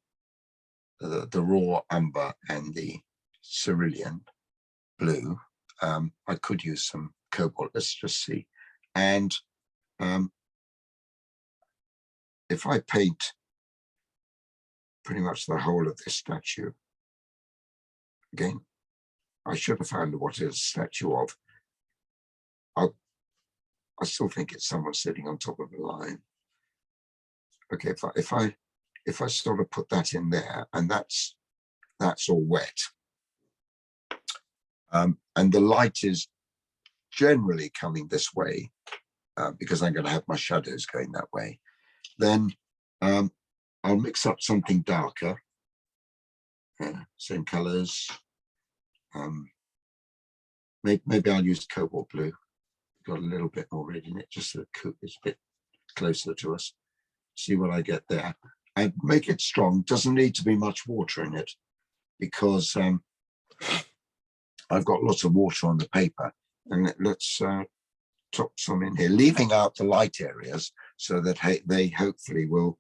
A: the raw umber and the cerulean blue. I could use some cobalt. Let's just see. And if I paint pretty much the whole of this statue, again, I should have found what it's a statue of. I still think it's someone sitting on top of a lion. Okay, if I sort of put that in there, and that's all wet, and the light is generally coming this way, because I'm going to have my shadows going that way, then I'll mix up something darker, same colors. Maybe I'll use cobalt blue. Got a little bit more red in it, just so it's a bit closer to us. See what I get there. And make it strong. Doesn't need to be much water in it, because I've got lots of water on the paper. And let's drop some in here, leaving out the light areas so that they hopefully will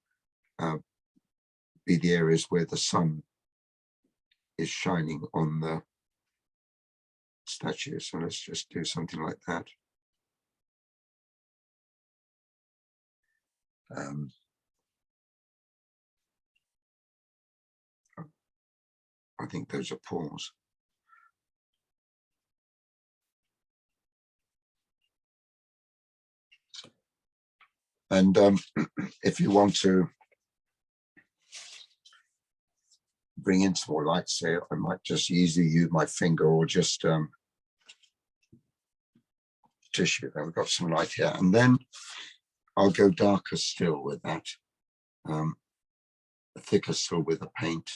A: be the areas where the sun is shining on the statue. So let's just do something like that. I think those are paws. And if you want to bring in some more light, say, I might just easily use my finger or just tissue. There, we've got some light here. And then I'll go darker still with that, thicker still with the paint.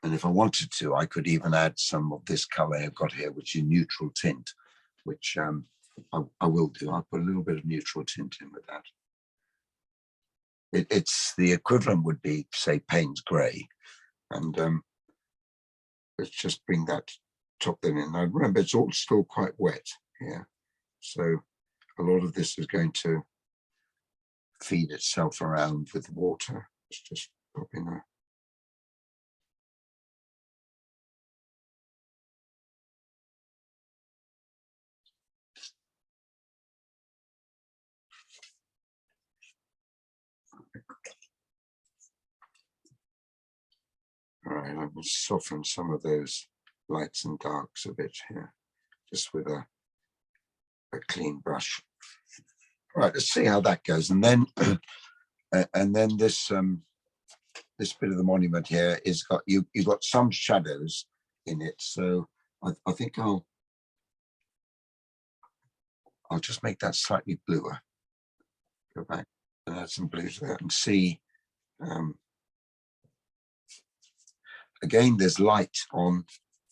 A: And if I wanted to, I could even add some of this color I've got here, which is neutral tint, which I will do. I'll put a little bit of neutral tint in with that. It's the equivalent would be, say, Payne's Gray. And let's just bring that top then in. Now remember, it's all still quite wet here. So a lot of this is going to feed itself around with water. Let's just pop in a all right, I'm going to soften some of those lights and darks a bit here, just with a clean brush. All right, let's see how that goes. And then this this bit of the monument here is got you've got some shadows in it. So I think I'll just make that slightly bluer. Go back and add some blue to that and see. Again, there's light on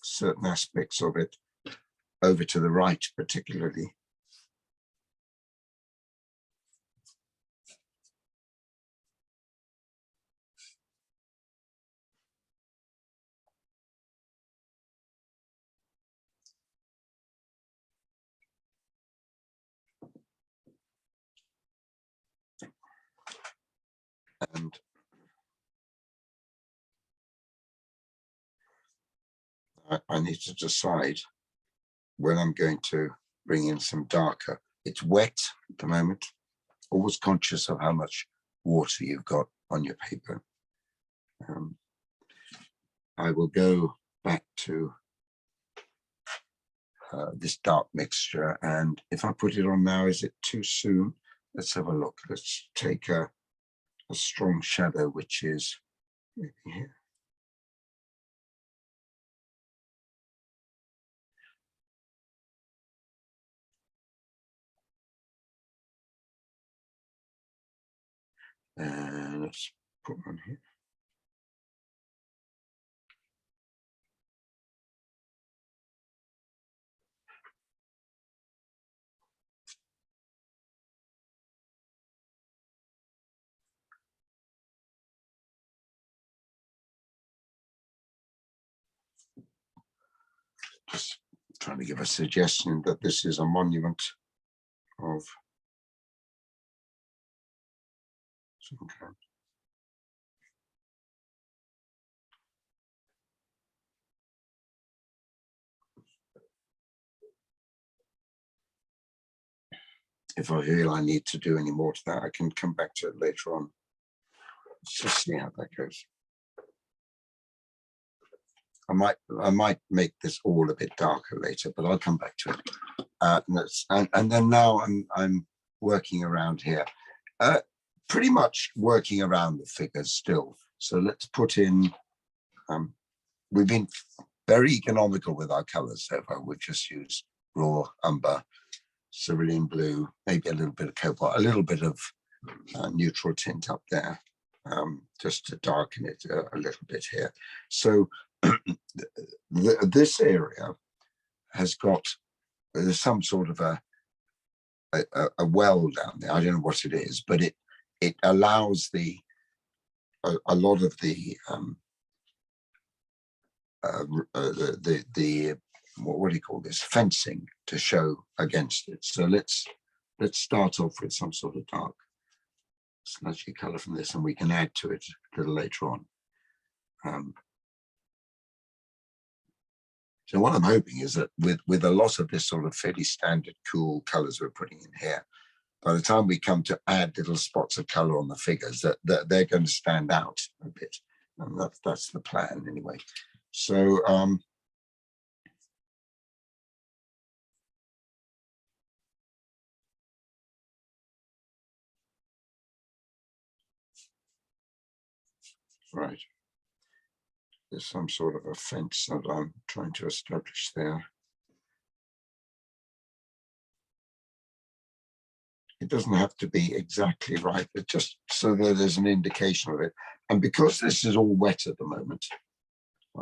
A: certain aspects of it, over to the right particularly. And I need to decide when I'm going to bring in some darker. It's wet at the moment. Always conscious of how much water you've got on your paper. I will go back to this dark mixture, and if I put it on now, is it too soon? Let's have a look. Let's take a strong shadow, which is maybe here. And let's put one here. Just trying to give a suggestion that this is a monument of some kind. If I feel I need to do any more to that, I can come back to it later on. Let's just see how that goes. I might make this all a bit darker later, but I'll come back to it. And then now I'm working around here, pretty much working around the figures still. So let's put in. We've been very economical with our colors so far. We've just used raw umber, cerulean blue, maybe a little bit of cobalt, a little bit of neutral tint up there, just to darken it a little bit here. So this area has got, there's some sort of a well down there. I don't know what it is, but it allows a lot of the what do you call this, fencing to show against it. So let's start off with some sort of dark smudgy color from this, and we can add to it a little later on. So what I'm hoping is that with a lot of this sort of fairly standard cool colors we're putting in here, by the time we come to add little spots of color on the figures, that they're going to stand out a bit, and that's the plan anyway. So right, there's some sort of a fence that I'm trying to establish there. It doesn't have to be exactly right, but just so that there's an indication of it. And because this is all wet at the moment,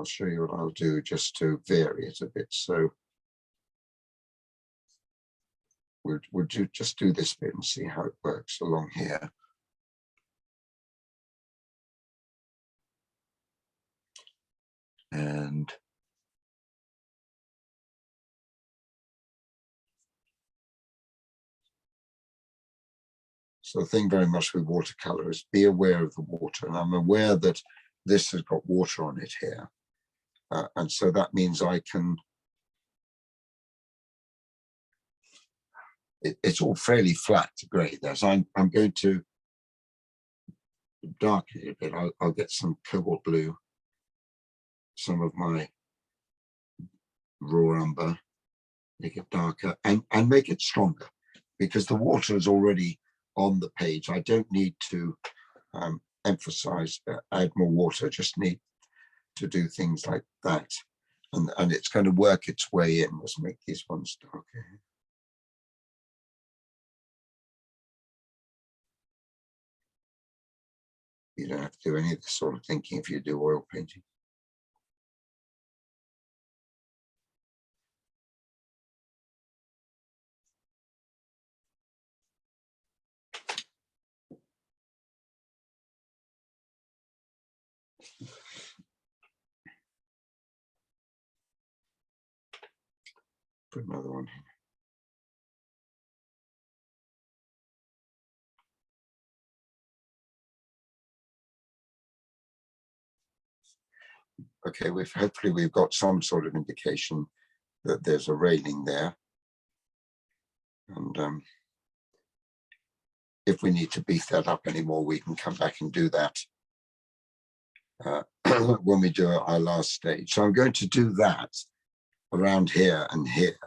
A: I'll show you what I'll do just to vary it a bit. So we'll just do this bit and see how it works along here. And so the thing very much with watercolor is be aware of the water. And I'm aware that this has got water on it here. And so that means I can, it's all fairly flat grey there. So I'm going to darken it a bit. I'll get some cobalt blue, some of my raw umber, make it darker and make it stronger, because the water is already on the page. I don't need to emphasize, add more water, just need to do things like that. And it's going to work its way in. Let's make these ones darker. You don't have to do any of this sort of thinking if you do oil painting. Put another one here. Okay, hopefully we've got some sort of indication that there's a railing there. And if we need to beef that up anymore, we can come back and do that when we do our last stage. So I'm going to do that around here and here,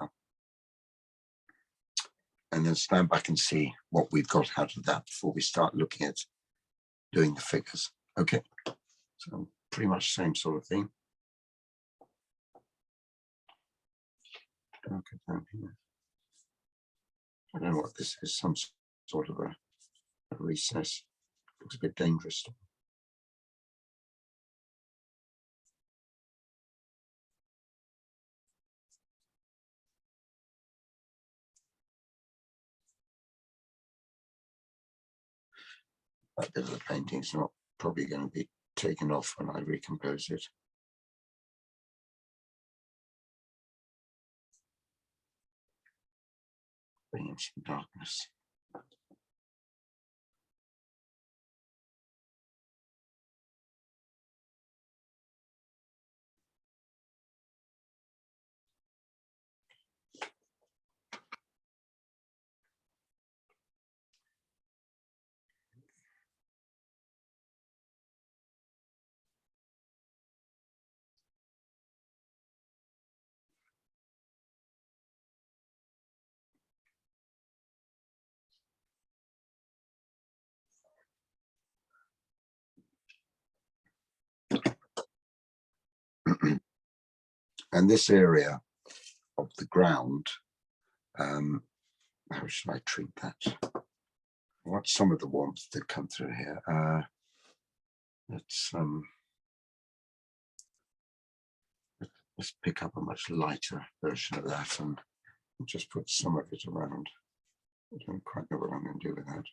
A: and then stand back and see what we've got out of that before we start looking at doing the figures. Okay, so pretty much same sort of thing. Darker down here. I don't know what this is, some sort of a recess. Looks a bit dangerous. That bit of the painting's not probably going to be taken off when I recompose it. Bring in some darkness. And this area of the ground, how should I treat that? I want some of the warmth to come through here. Let's pick up a much lighter version of that and just put some of it around. I don't quite know what I'm going to do with that.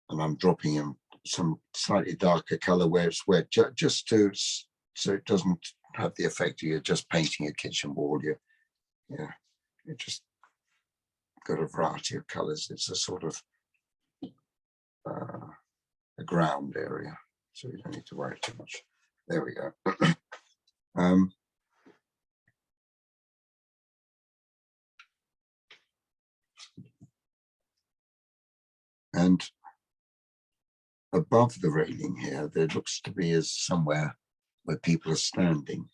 A: And I'm dropping in some slightly darker color where it's wet, just to so it doesn't have the effect of you're just painting a kitchen wall. You just got a variety of colors. It's a sort of a ground area, so you don't need to worry too much. There we go. And above the railing here, there looks to be somewhere where people are standing.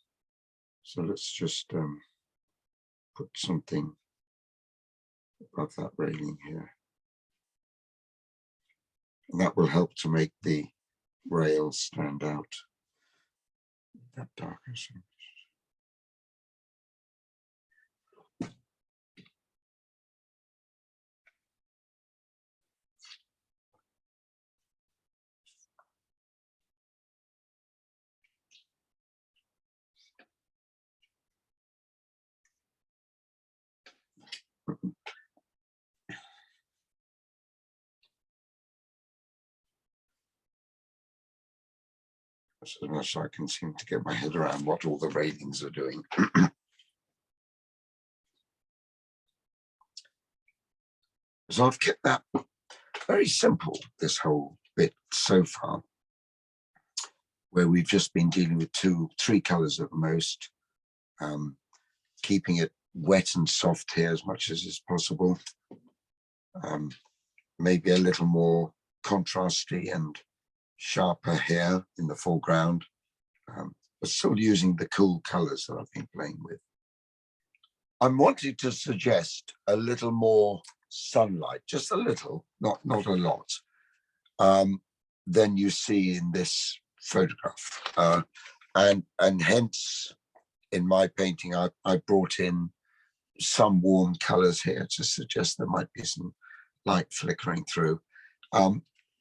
A: So let's just put something above that railing here. And that will help to make the rails stand out. That darker. As much as I can seem to get my head around what all the railings are doing. So I've kept that very simple, this whole bit so far, where we've just been dealing with three colors at most, keeping it wet and soft here as much as is possible. Maybe a little more contrasty and sharper here in the foreground, but still using the cool colors that I've been playing with. I'm wanting to suggest a little more sunlight, just a little, not a lot, than you see in this photograph. And hence, in my painting, I brought in some warm colors here to suggest there might be some light flickering through.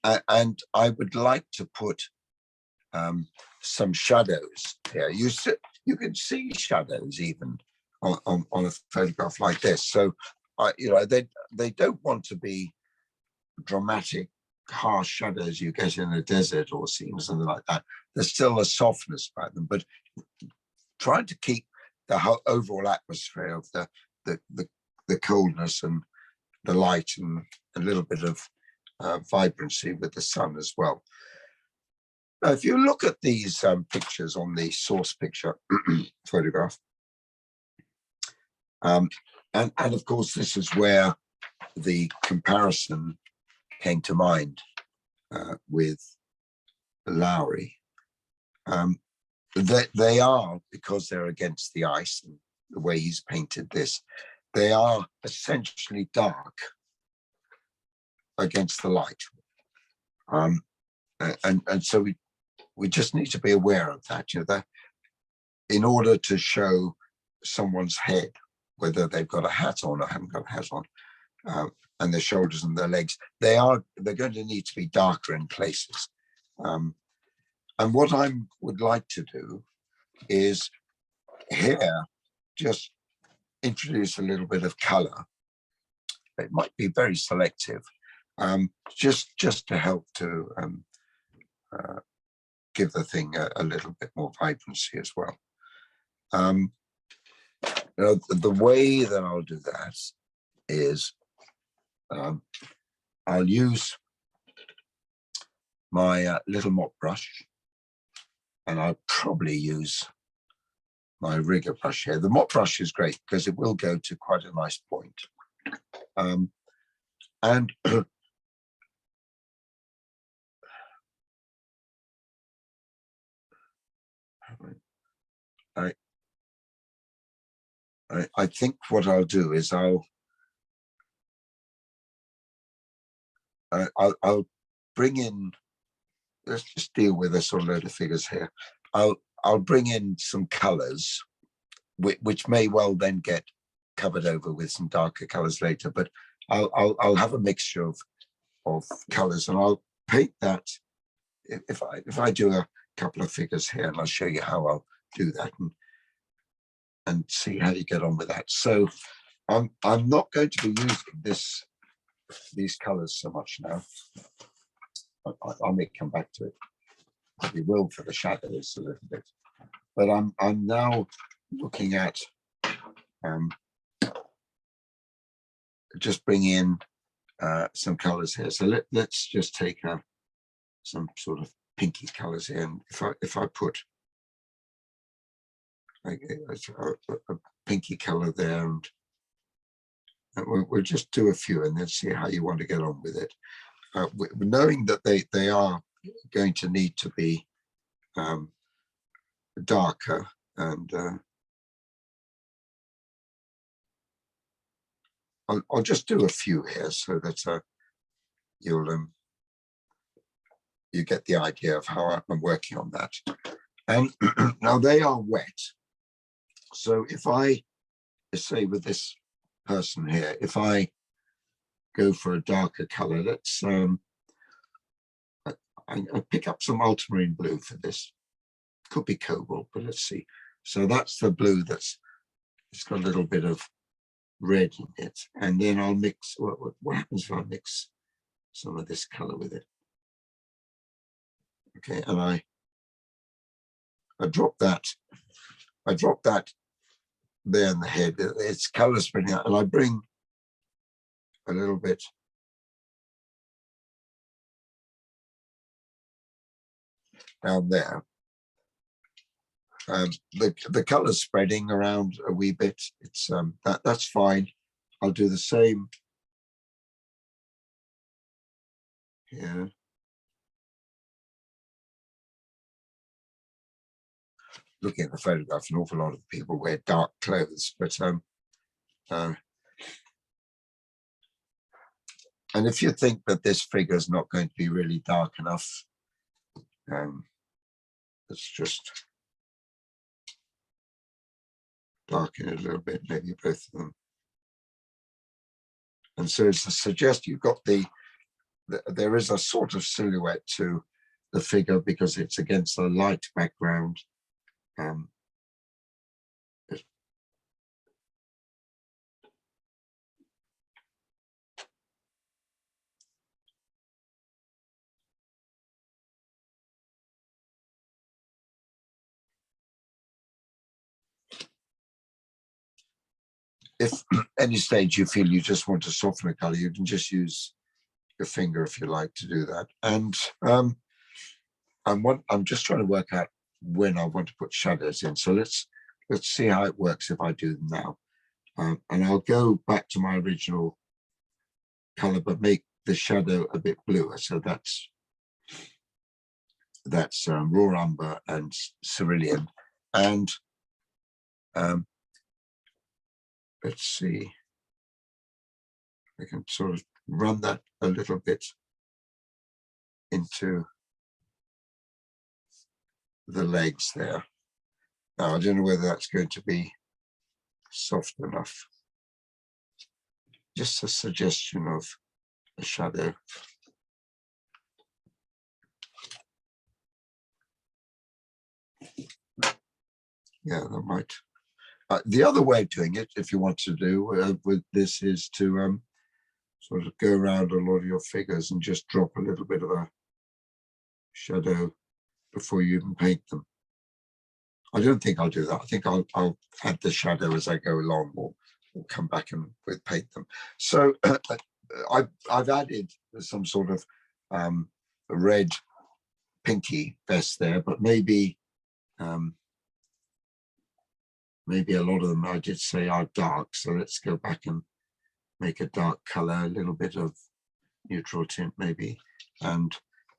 A: And I would like to put some shadows here. You can see shadows even on a photograph like this. So, they don't want to be dramatic, harsh shadows you get in a desert or scene or something like that. There's still a softness about them, but trying to keep the whole overall atmosphere of the coldness and the light and a little bit of vibrancy with the sun as well. Now, if you look at these pictures on the source picture photograph, and of course, this is where the comparison came to mind with Lowry. They are, because they're against the ice and the way he's painted this, they are essentially dark against the light. And so we just need to be aware of that, that in order to show someone's head, whether they've got a hat on or haven't got a hat on, and their shoulders and their legs, they're going to need to be darker in places. And what I would like to do is here just introduce a little bit of color. It might be very selective, just to help to give the thing a little bit more vibrancy as well. The way that I'll do that is I'll use my little mop brush, and I'll probably use my rigger brush here. The mop brush is great because it will go to quite a nice point. And I think what I'll do is I'll bring in, let's just deal with a sort of load of figures here. I'll bring in some colors, which may well then get covered over with some darker colors later, but I'll have a mixture of colors, and I'll paint that. If I do a couple of figures here, and I'll show you how I'll do that and see how you get on with that. So I'm not going to be using these colors so much now. I may come back to it. Probably will for the shadows a little bit, but I'm now looking at just bring in some colors here. So let's just take some sort of pinky colors here, and if I put like a pinky color there, and we'll just do a few and then see how you want to get on with it, knowing that they are going to need to be darker and I'll just do a few here so that you get the idea of how I'm working on that. And now they are wet. So if I say with this person here, if I go for a darker color, let's I pick up some ultramarine blue for this. Could be cobalt, but let's see. So that's the blue it's got a little bit of red in it. And then I'll mix, what happens if I mix some of this color with it? Okay, and I drop that there in the head. It's color spreading out, and I bring a little bit down there. The color spreading around a wee bit. It's that's fine. I'll do the same here. Looking at the photograph, an awful lot of people wear dark clothes, but and if you think that this figure is not going to be really dark enough, let's just darken it a little bit, maybe both of them. And so it's to suggest you've got there is a sort of silhouette to the figure because it's against a light background. If at any stage you feel you just want to soften a color, you can just use your finger if you like to do that. And I'm just trying to work out when I want to put shadows in. So let's see how it works if I do them now. And I'll go back to my original color, but make the shadow a bit bluer. So that's raw umber and cerulean. And let's see, I can sort of run that a little bit into the legs there. Now, I don't know whether that's going to be soft enough. Just a suggestion of a shadow. Yeah, that might. The other way of doing it, if you want to do with this, is to sort of go around a lot of your figures and just drop a little bit of a shadow before you even paint them. I don't think I'll do that. I think I'll add the shadow as I go along, or come back and paint them. So I've added some sort of red pinky vest there, but maybe maybe a lot of them I did say are dark. So let's go back and make a dark color, a little bit of neutral tint maybe, and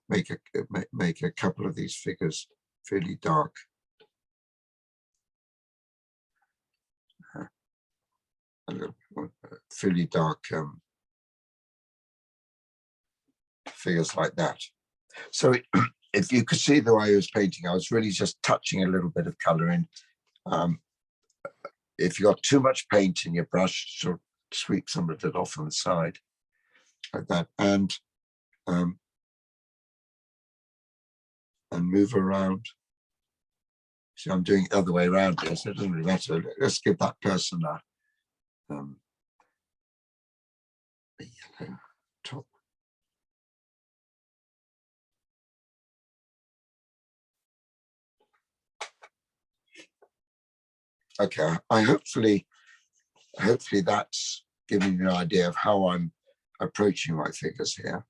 A: make a couple of these figures fairly dark. A little fairly dark figures like that. So if you could see the way I was painting, I was really just touching a little bit of color in. If you got too much paint in your brush, sort of sweep some of it off on the side like that, and move around. See, I'm doing it the other way around here, so it doesn't really matter. Let's give that person a yellow top. Okay, hopefully that's giving you an idea of how I'm approaching my figures here.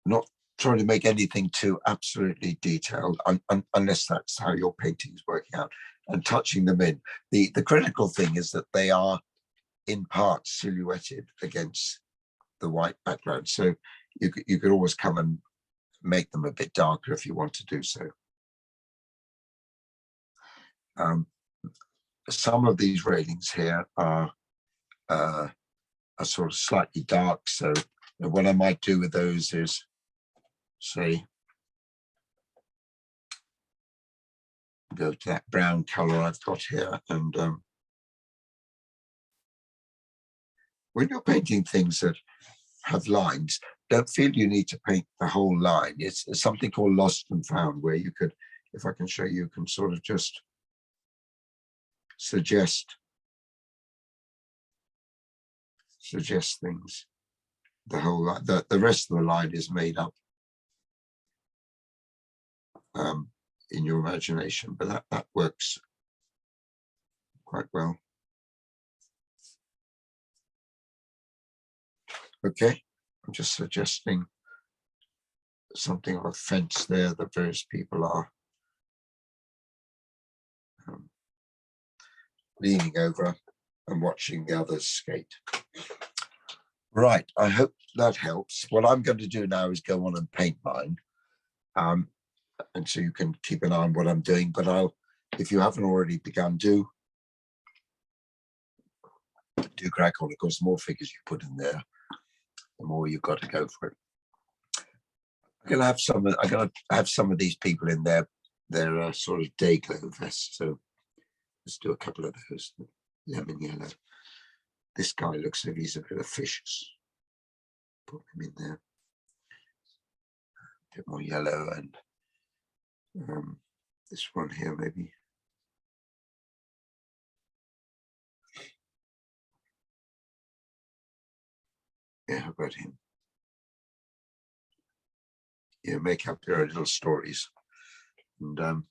A: Not trying to make anything too absolutely detailed, unless that's how your painting is working out, and touching them in. The critical thing is that they are in part silhouetted against the white background. So you could always come and make them a bit darker if you want to do so. Some of these railings here are are sort of slightly dark. So what I might do with those is, say, go to that brown color I've got here. And when you're painting things that have lines, don't feel you need to paint the whole line. It's something called lost and found, where you could, if I can show you, you can sort of just suggest things. The whole line, the rest of the line is made up in your imagination, but that works quite well. Okay, I'm just suggesting something of a fence there that various people are leaning over and watching the others skate. Right, I hope that helps. What I'm going to do now is go on and paint mine. And so you can keep an eye on what I'm doing, but if you haven't already begun, do crack on. Of course, the more figures you put in there, the more you've got to go for it. I'm going to have some of these people in their sort of day glow vests. So let's do a couple of those. Lemon yellow. This guy looks like he's a bit officious. Put him in there. A bit more yellow, and this one here maybe. Yeah, how about him? Yeah, make up your own little stories. And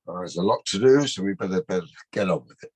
A: there's a lot to do, so we better get on with it.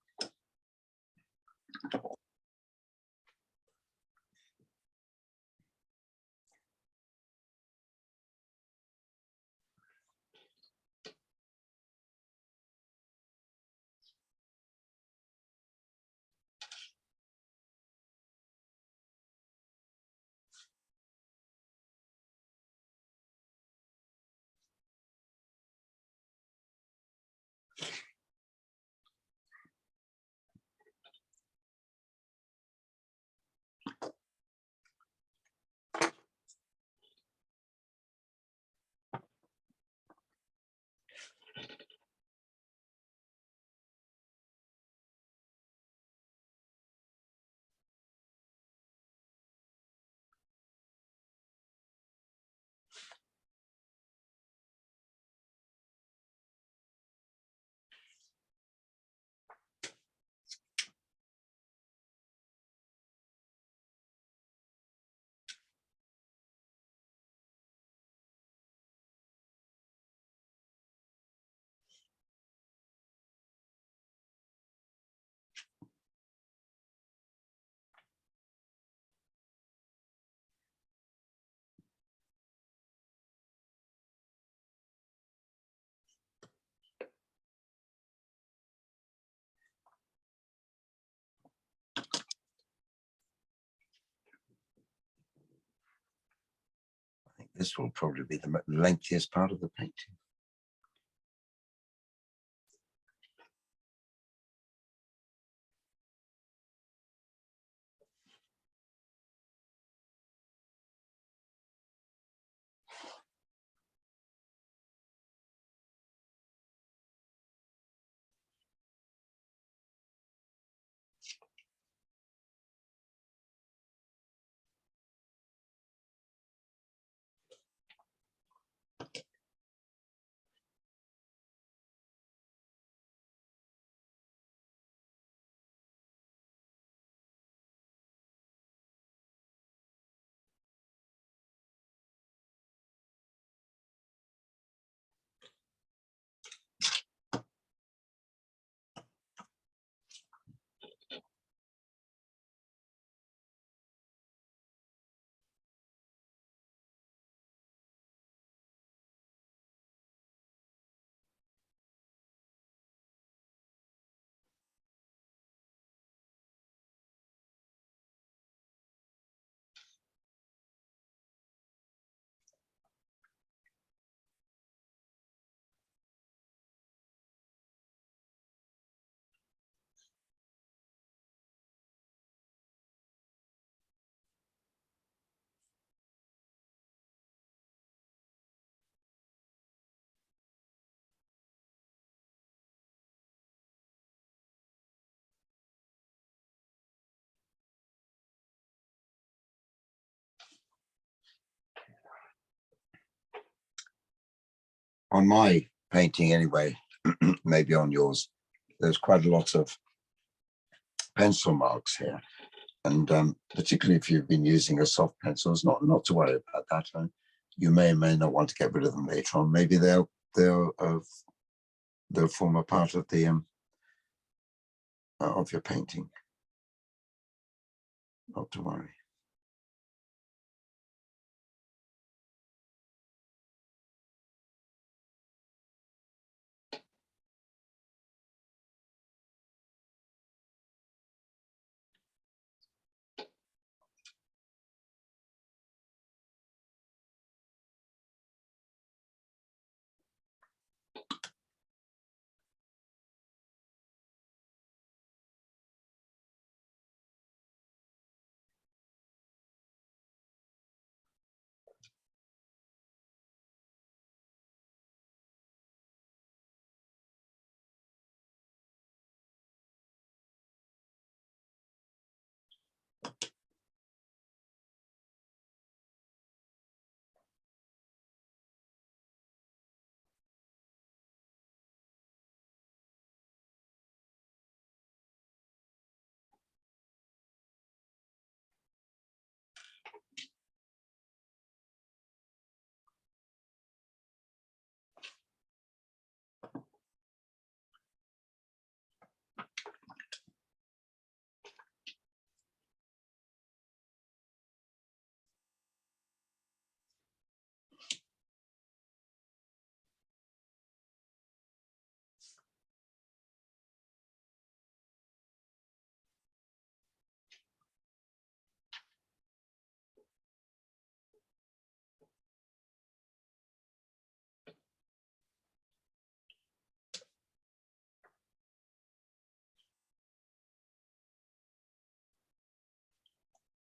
A: I think this will probably be the lengthiest part of the painting. on my painting anyway, maybe on yours, there's quite a lot of pencil marks here. And particularly if you've been using a soft pencil, it's not to worry about that. You may or may not want to get rid of them later on. Maybe they'll form a part of the of your painting. Not to worry.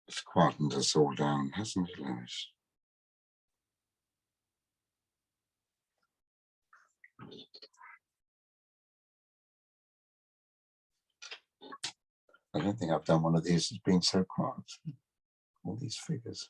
A: It's quietened us all down, hasn't it, Lois? I don't think I've done one of these that's been so quiet. All these figures.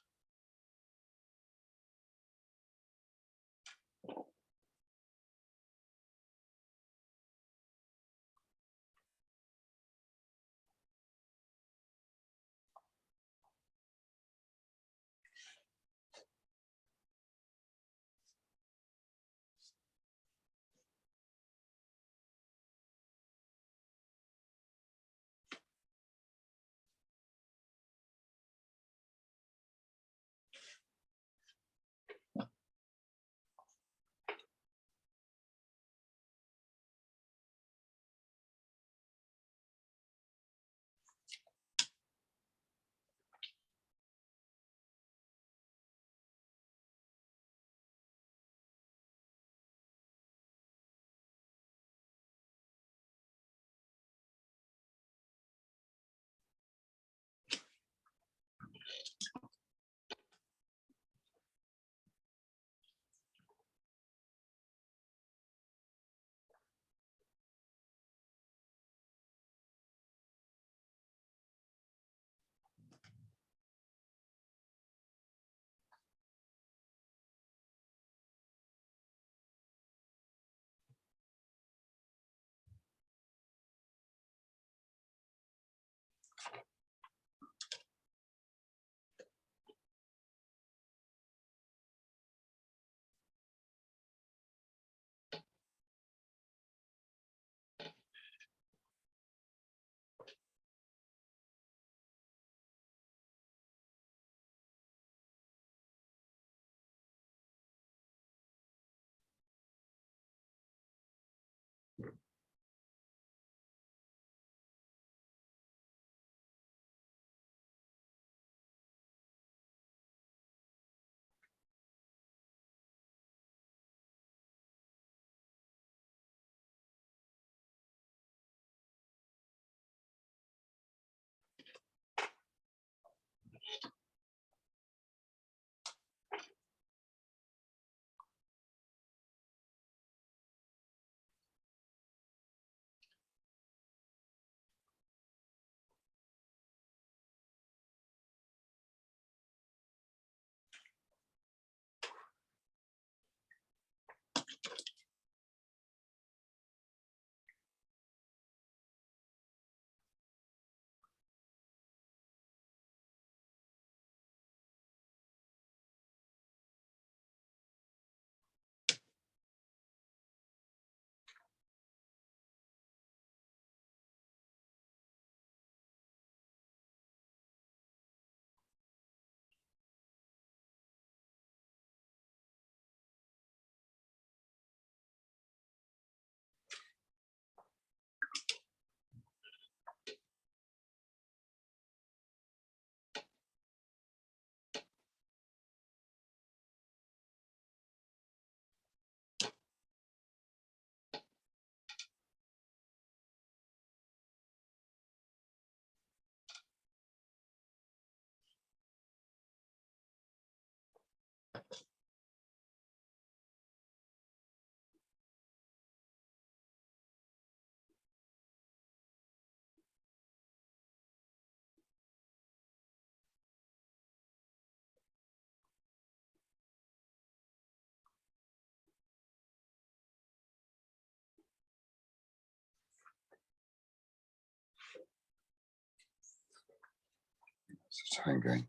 A: the time going?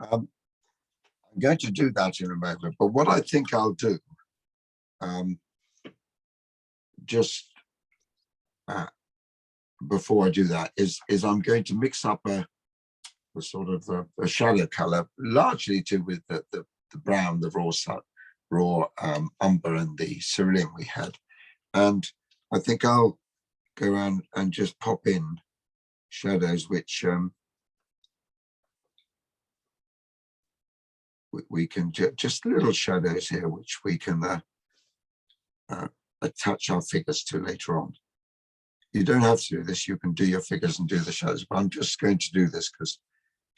A: I'm going to do that in a moment, but what I think I'll do, just before I do that, is I'm going to mix up a sort of a shadow color, largely to with the brown, the raw umber and the cerulean we had, and I think I'll go around and just pop in shadows which we can just little shadows here which we can attach our figures to later on. You don't have to do this, you can do your figures and do the shadows, but I'm just going to do this because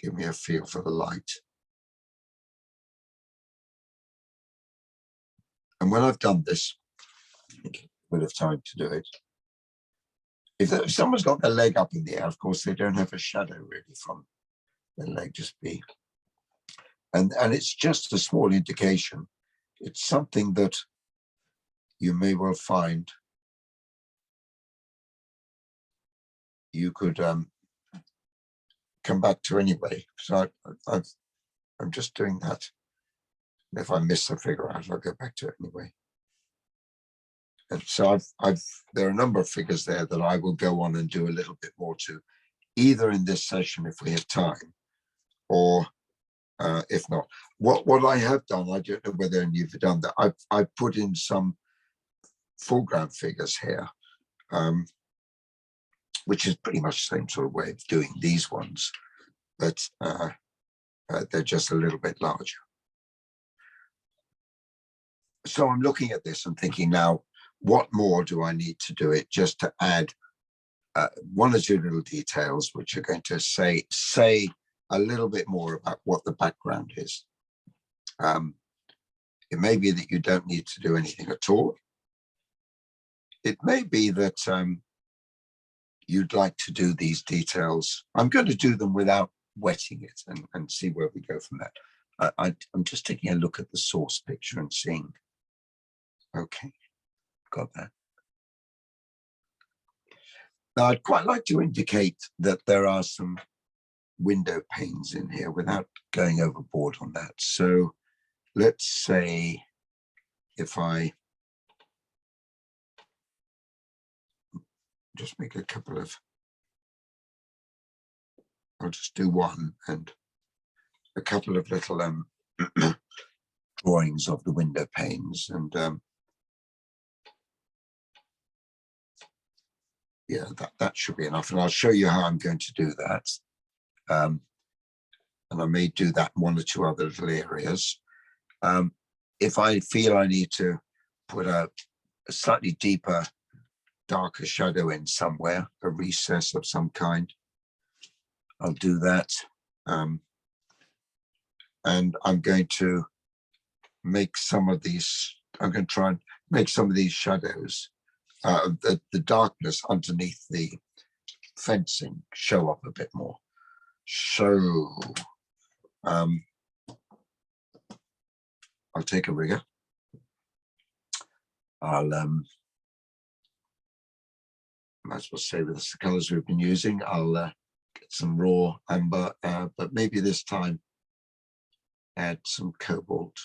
A: give me a feel for the light. And when I've done this, I think a bit of time to do it. If someone's got their leg up in the air, of course, they don't have a shadow really from their leg, just be. And it's just a small indication. It's something that you may well find you could come back to anyway. So I'm just doing that. If I miss a figure out, I'll go back to it anyway. And so there are a number of figures there that I will go on and do a little bit more to, either in this session if we have time, or if not. What I have done, I don't know whether you've done that. I've put in some foreground figures here, which is pretty much the same sort of way of doing these ones, but they're just a little bit larger. So I'm looking at this and thinking now, what more do I need to do it just to add one or two little details which are going to say a little bit more about what the background is. It may be that you don't need to do anything at all. It may be that you'd like to do these details. I'm going to do them without wetting it and see where we go from that. I'm just taking a look at the source picture and seeing, okay, got that. Now, I'd quite like to indicate that there are some window panes in here without going overboard on that. So let's say if I just make a couple of, I'll just do one and a couple of little drawings of the window panes, and yeah, that should be enough. And I'll show you how I'm going to do that. And I may do that in one or two other little areas. If I feel I need to put a slightly deeper, darker shadow in somewhere, a recess of some kind, I'll do that. And I'm going to make some of these, I'm going to try and make some of these shadows, the darkness underneath the fencing show up a bit more. So I'll take a rigger. I'll might as well say with the colors we've been using. I'll get some raw amber, but maybe this time add some cobalt,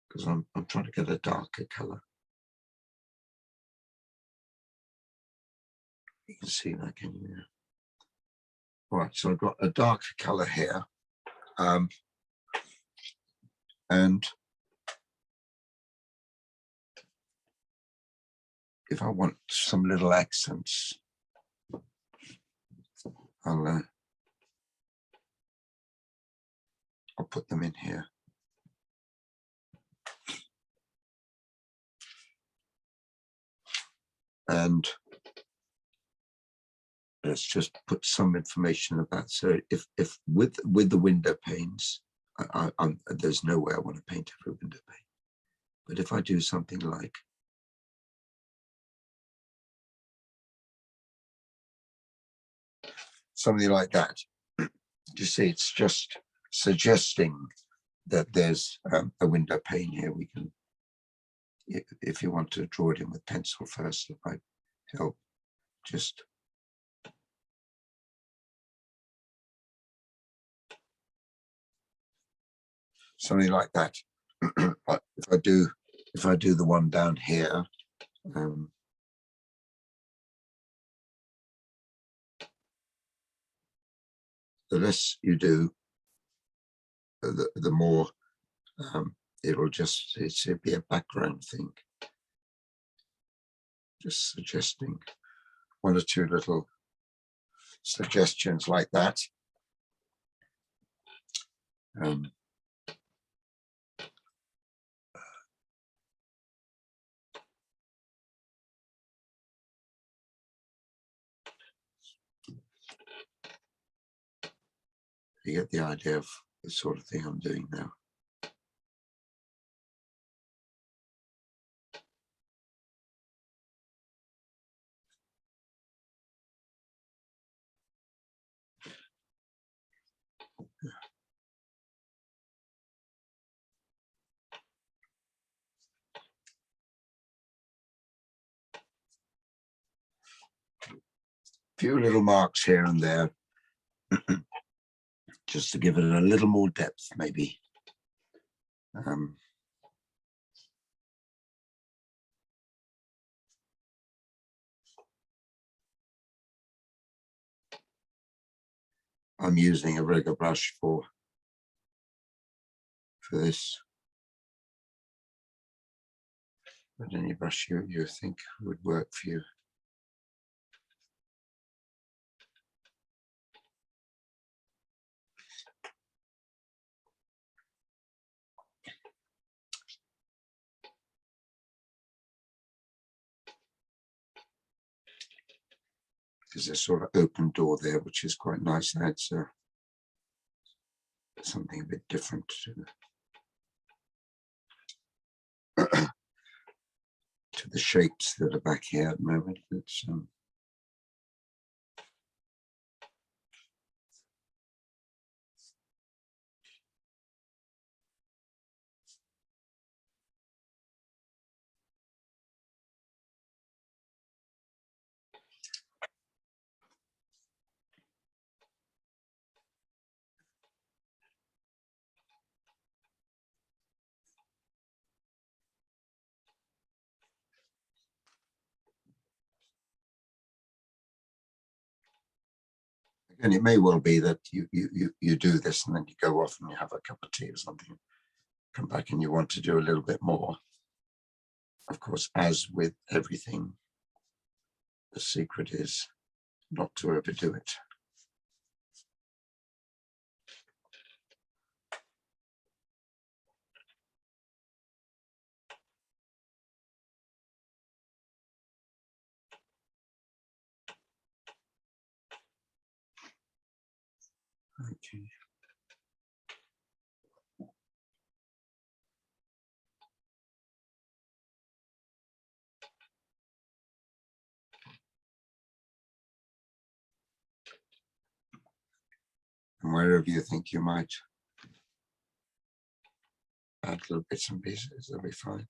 A: because I'm trying to get a darker color. You can see that, can you? All right, so I've got a darker color here, and if I want some little accents, I'll put them in here. And let's just put some information about. So if with the window panes, there's no way I want to paint every window pane. But if I do something like that, you see, it's just suggesting that there's a window pane here. We can, if you want to draw it in with pencil first, it might help. Just something like that. But if I do the one down here, the less you do, the more it'll be a background thing, just suggesting one or two little suggestions like that. You get the idea of the sort of thing I'm doing now. Few little marks here and there, just to give it a little more depth, maybe. I'm using a regular brush for this, but any brush you think would work for you. There's a sort of open door there, which is quite nice. Adds something a bit different to the shapes that are back here at the moment. It's and it may well be that you do this and then you go off and you have a cup of tea or something, come back and you want to do a little bit more. Of course, as with everything, the secret is not to overdo it. Okay. And wherever you think you might add little bits and pieces, they'll be fine.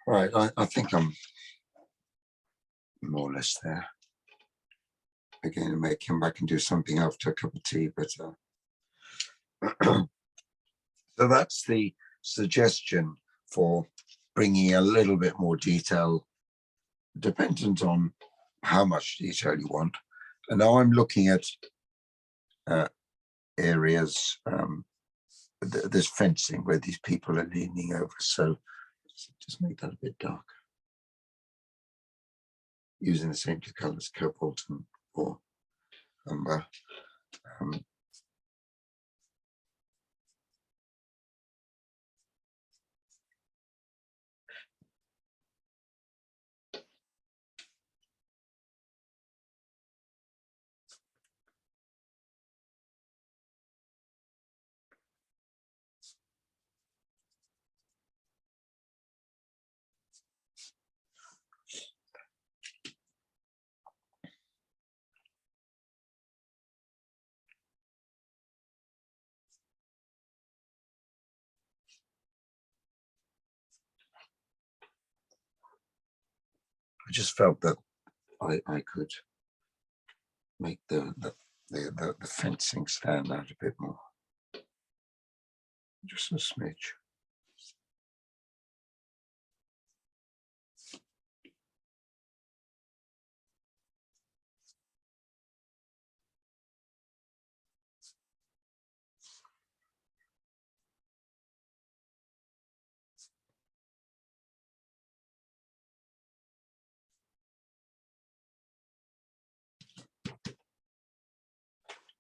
A: Right, I think I'm more or less there. Again, I may come back and do something after a cup of tea, but so that's the suggestion for bringing a little bit more detail, dependent on how much detail you want. And now I'm looking at areas, there's fencing where these people are leaning over, so just make that a bit darker. using the same two colors, cobalt or umber. I just felt that I could make the fencing stand out a bit more. Just a smidge.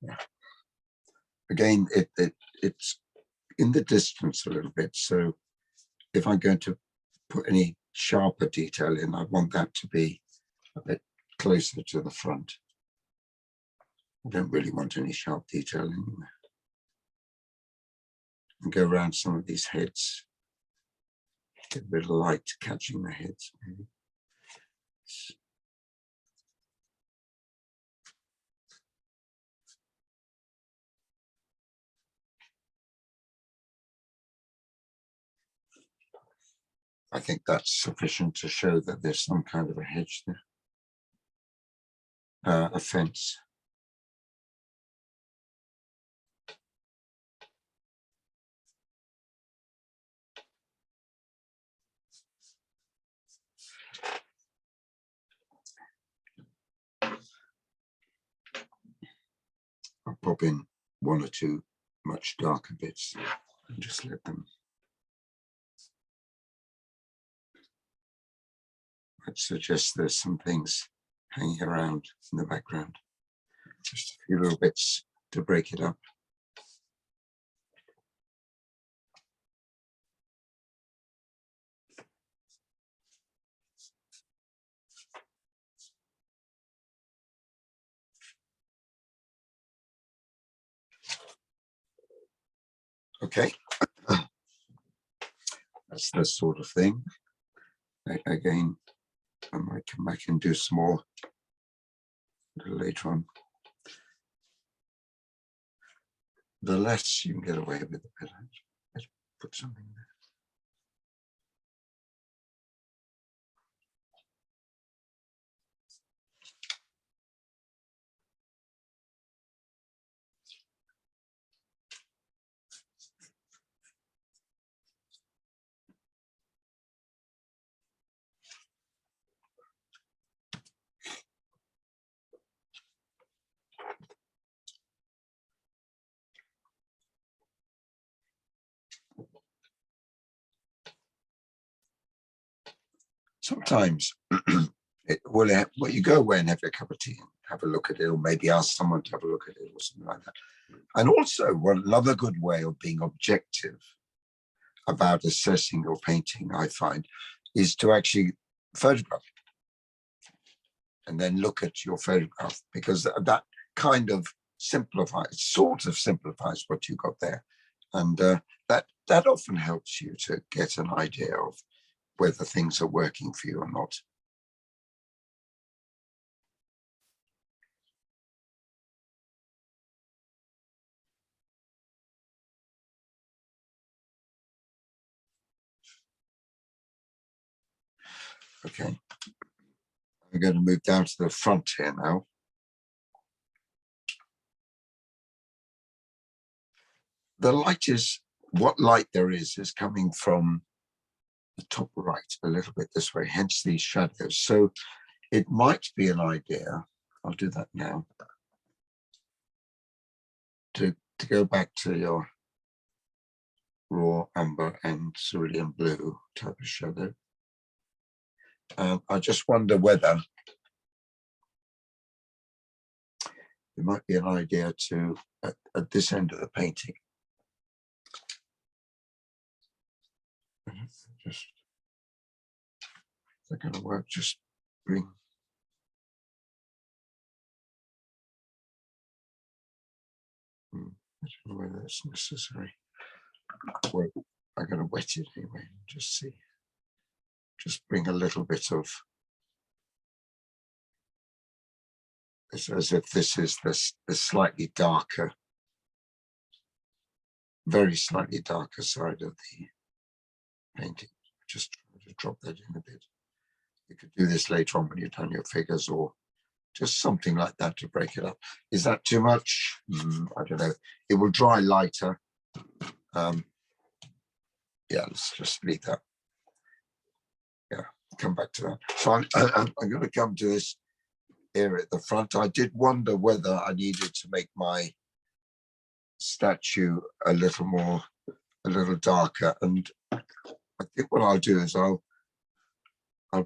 A: Yeah. Again, it's in the distance a little bit. So if I'm going to put any sharper detail in, I want that to be a bit closer to the front. I don't really want any sharp detail anywhere. And go around some of these heads. Get a bit of light catching the heads, maybe. I think that's sufficient to show that there's some kind of a hedge there. A fence. I'll pop in one or two much darker bits and just let them. I'd suggest there's some things hanging around in the background. Just a few little bits to break it up. Okay. That's the sort of thing. Again, I might come back and do some more a little later on. The less you can get away with, the better. Let's put something there. Sometimes well, you go away and have a cup of tea and have a look at it, or maybe ask someone to have a look at it or something like that. And also, another good way of being objective about assessing your painting, I find, is to actually photograph it and then look at your photograph, because that kind of sort of simplifies what you got there. And that often helps you to get an idea of whether things are working for you or not. Okay, I'm going to move down to the front here now. The light is, what light there is coming from the top right a little bit this way, hence these shadows. So it might be an idea, I'll do that now, to go back to your raw umber and cerulean blue type of shadow. I just wonder whether it might be an idea to, at this end of the painting, just, if they're going to work, just bring, I don't know whether that's necessary. Well, I'm going to wet it anyway, and just see, just bring a little bit of, it's as if this is the slightly darker, very slightly darker side of the painting. Just try to drop that in a bit. You could do this later on when you've done your figures, or just something like that to break it up. Is that too much? I don't know. It will dry lighter. Yeah, let's just leave that. Yeah, come back to that. So I'm going to come to this area at the front. I did wonder whether I needed to make my statue a little darker, and I think what I'll do is I'll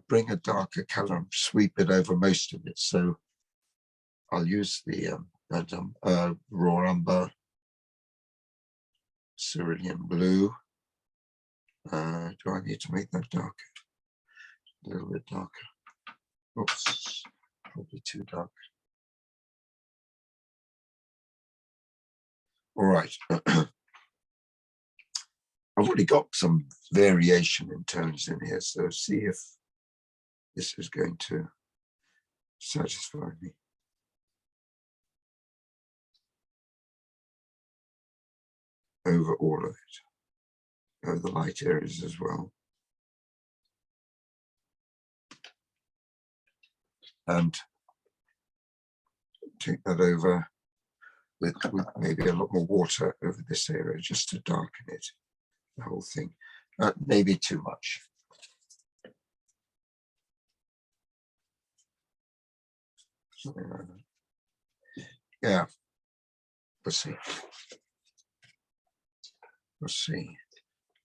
A: bring a darker color and sweep it over most of it. So I'll use the raw umber, cerulean blue. Do I need to make that darker? A little bit darker. Oops, probably too dark. All right. I've already got some variation in tones in here, so see if this is going to satisfy me. Over all of it, over the light areas as well. And take that over with maybe a lot more water over this area just to darken it, the whole thing. Maybe too much. Something like that. Yeah, we'll see. We'll see.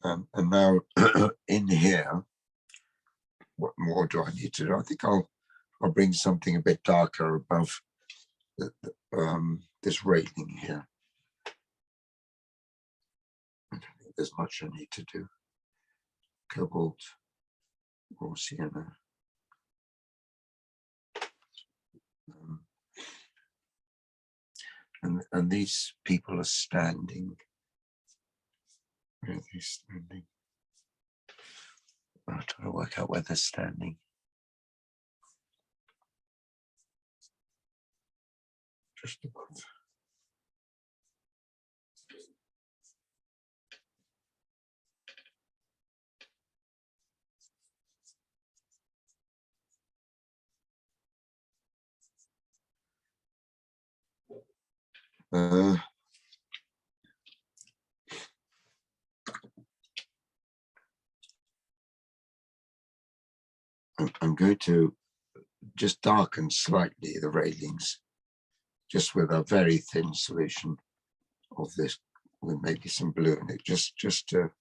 A: And now in here, what more do I need to do? I think I'll bring something a bit darker above this railing here. I don't think there's much I need to do. Cobalt or sienna. And these people are standing. Where are they standing? I'm trying to work out where they're standing. Just above. I'm going to just darken slightly the railings, just with a very thin solution of this, with maybe some blue in it, just to,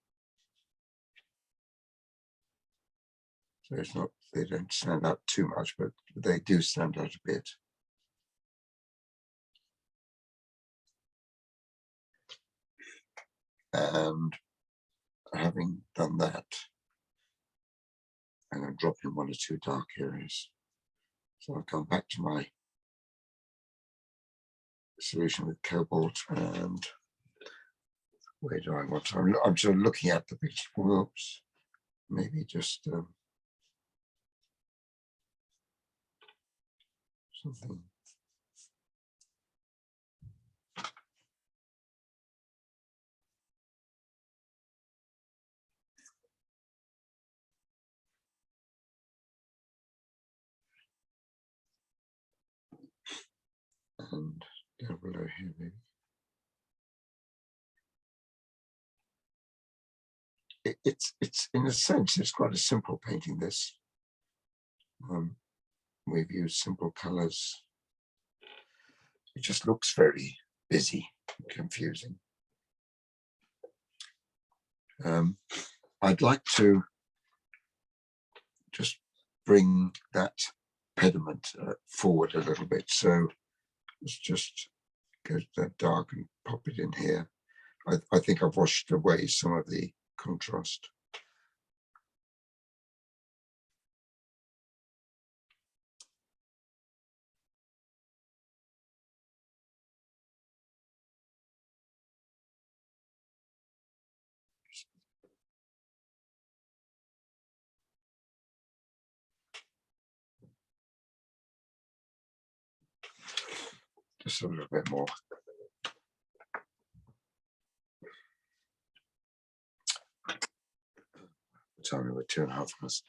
A: so it's not, they don't stand out too much, but they do stand out a bit. And having done that, I'm going to drop in one or two dark areas. So I'll come back to my solution with cobalt, and where do I want to? I'm sort of looking at the picture. Whoops, maybe just something. And down below here, maybe. It's in a sense, it's quite a simple painting, this. We've used simple colors. It just looks very busy and confusing. I'd like to just bring that pediment forward a little bit. So Let's just go to that dark and pop it in here. I think I've washed away some of the contrast. Just a little bit more. Sorry, we're 2.5 hours.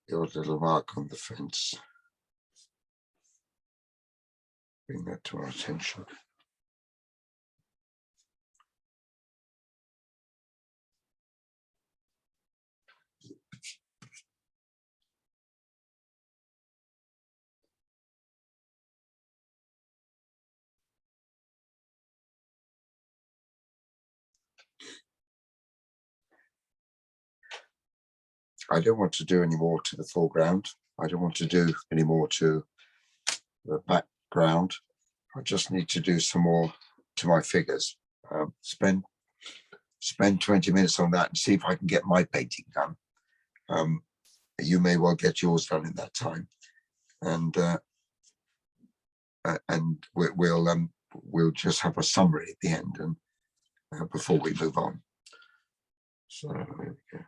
A: Your little mark on the fence. Bring that to our attention. I don't want to do any more to the foreground. I don't want to do any more to the background. I just need to do some more to my figures. Spend 20 minutes on that and see if I can get my painting done. You may well get yours done in that time, and we'll just have a summary at the end and before we move on. So there we go.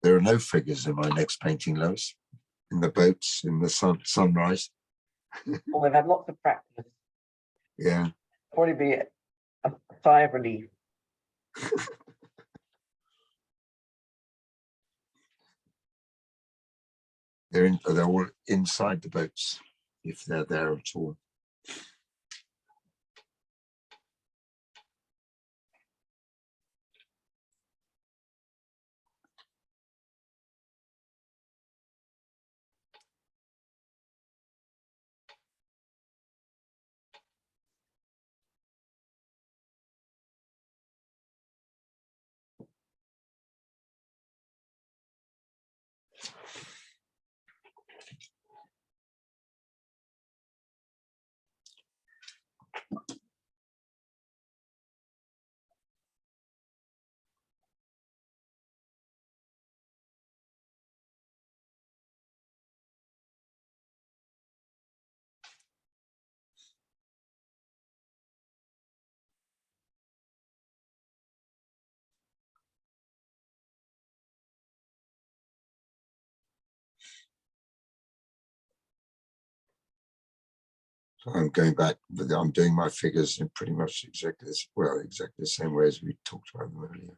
A: There are no figures in my next painting, Lois. In the boats, in the sunrise.
B: Well, they've had lots of practice.
A: Yeah.
B: Probably be a sigh of relief.
A: They're all inside the boats, if they're there at all. So I'm going back, but I'm doing my figures in pretty much exactly the same way as we talked about them earlier.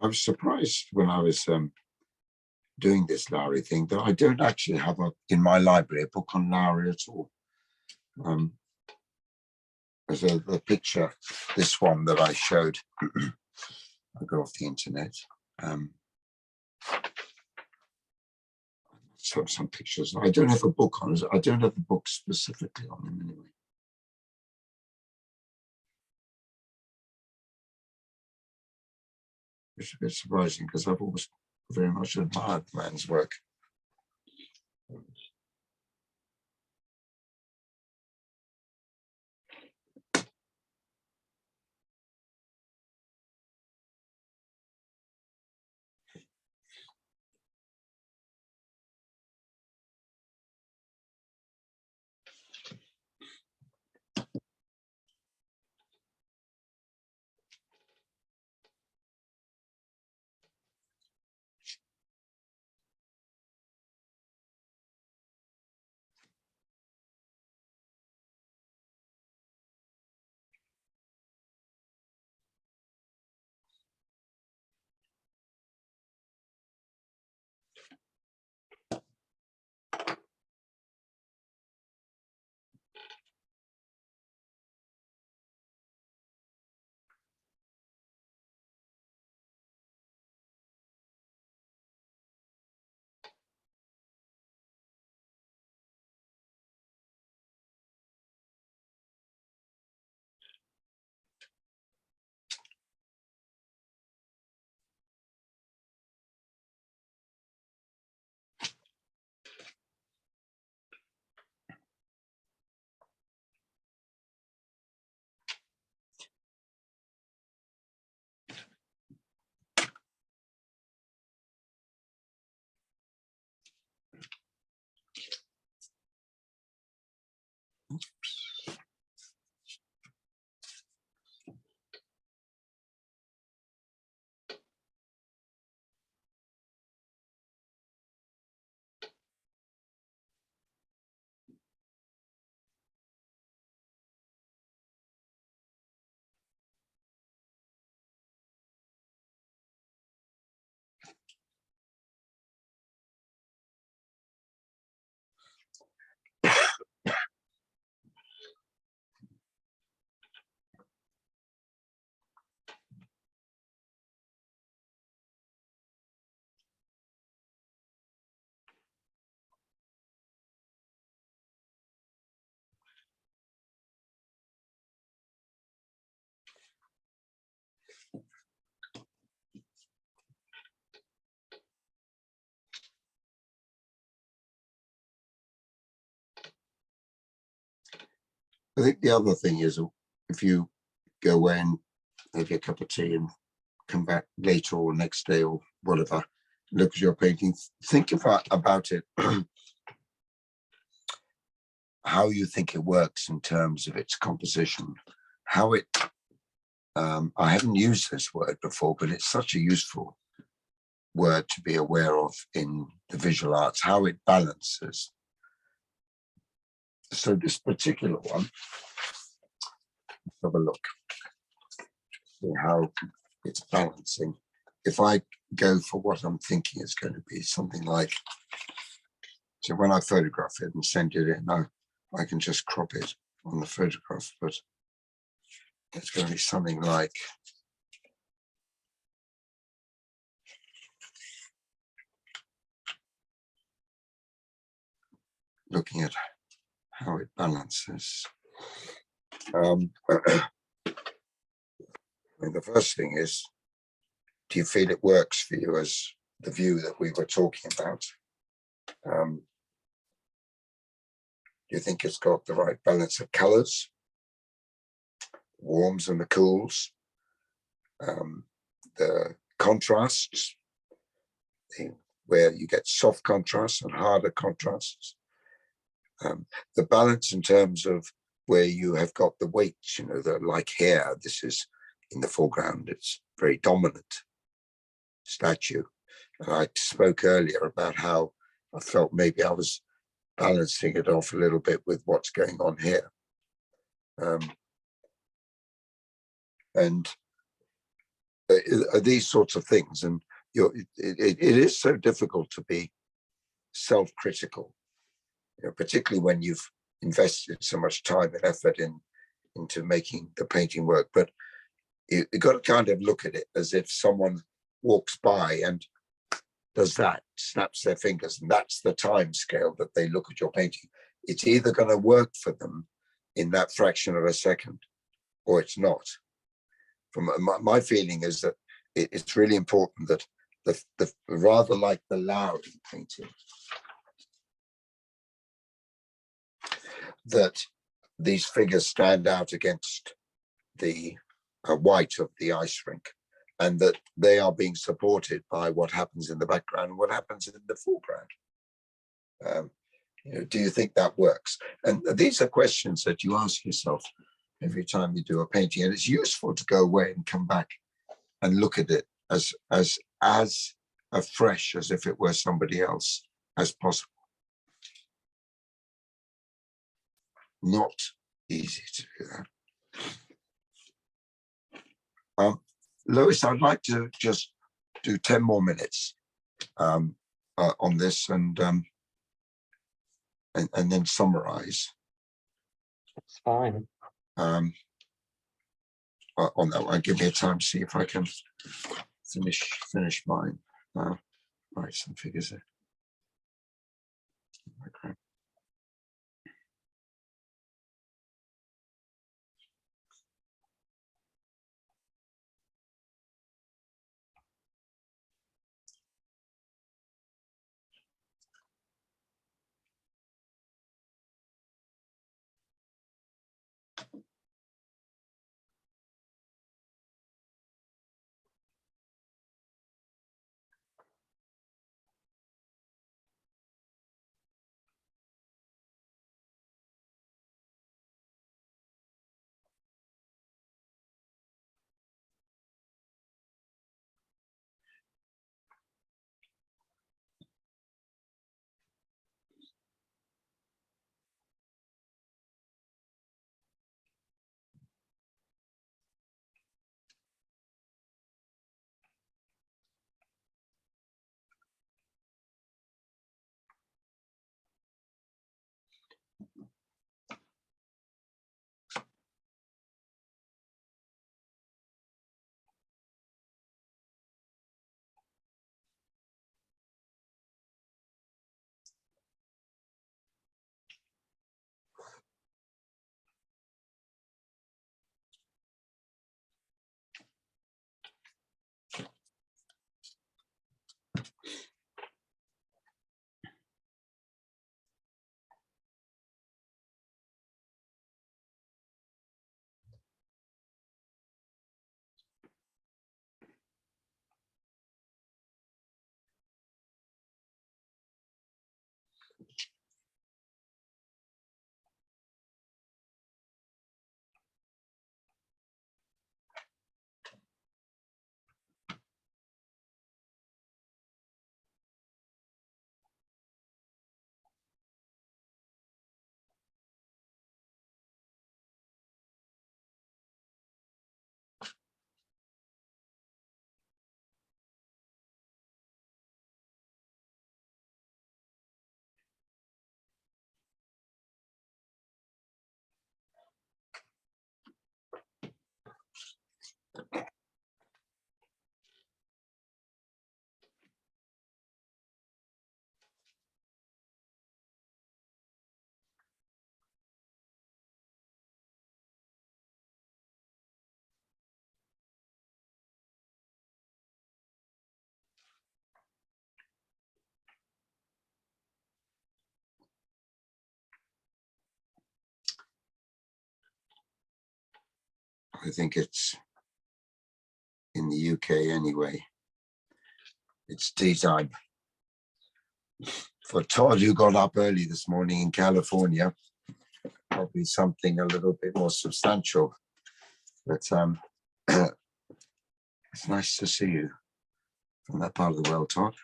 A: I was surprised when I was doing this Lowry thing that I don't actually have in my library a book on Lowry at all. There's the picture, this one that I showed, I got off the internet. Some pictures. I don't have a book on it. I don't have a book specifically on him anyway. It's a bit surprising because I've always very much admired the man's work. I think the other thing is if you go away and have your cup of tea and come back later or next day or whatever, look at your painting, think about it, how you think it works in terms of its composition, how it, I haven't used this word before, but it's such a useful word to be aware of in the visual arts, how it balances. So this particular one, have a look, see how it's balancing. If I go for what I'm thinking it's going to be, something like, so when I photograph it and send it in, I can just crop it on the photograph, but it's going to be something like, looking at how it balances. And the first thing is, do you feel it works for you as the view that we were talking about? Do you think it's got the right balance of colors, warms and the cools, the contrasts, where you get soft contrasts and harder contrasts, the balance in terms of where you have got the weights, you know, the like here, this is in the foreground, it's very dominant statue. And I spoke earlier about how I felt maybe I was balancing it off a little bit with what's going on here. And are these sorts of things, and it is so difficult to be self-critical, particularly when you've invested so much time and effort into making the painting work. But you've got to kind of look at it as if someone walks by and does that, snaps their fingers, and that's the time scale that they look at your painting. It's either going to work for them in that fraction of a second, or it's not. From my feeling is that it's really important that the rather like the Lowry painting, that these figures stand out against the white of the ice rink, and that they are being supported by what happens in the background and what happens in the foreground. Do you think that works? And these are questions that you ask yourself every time you do a painting, and it's useful to go away and come back and look at it as afresh as if it were somebody else as possible. Not easy to do that. Lewis, I'd like to just do 10 more minutes on this and then summarize.
B: It's fine.
A: On that one, give me a time to see if I can finish mine. Right, some figures there. Okay. I think it's in the UK anyway. It's tea time. For Todd, who got up early this morning in California, probably something a little bit more substantial. But it's nice to see you from that part of the world, Todd.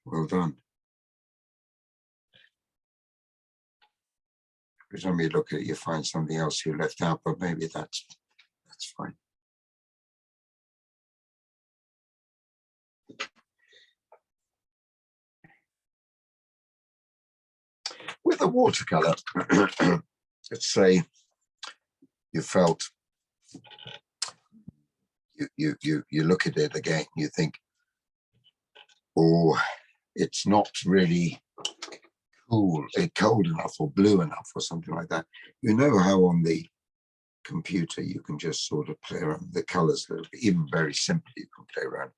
A: Well done. Because when you look at it, you find something else you left out, but maybe that's fine. With a watercolor, let's say you felt you look at it again, you think, oh, it's not really cold enough or blue enough or something like that. You know how on the computer you can just sort of play around with the colors a little bit, even very simply you can play around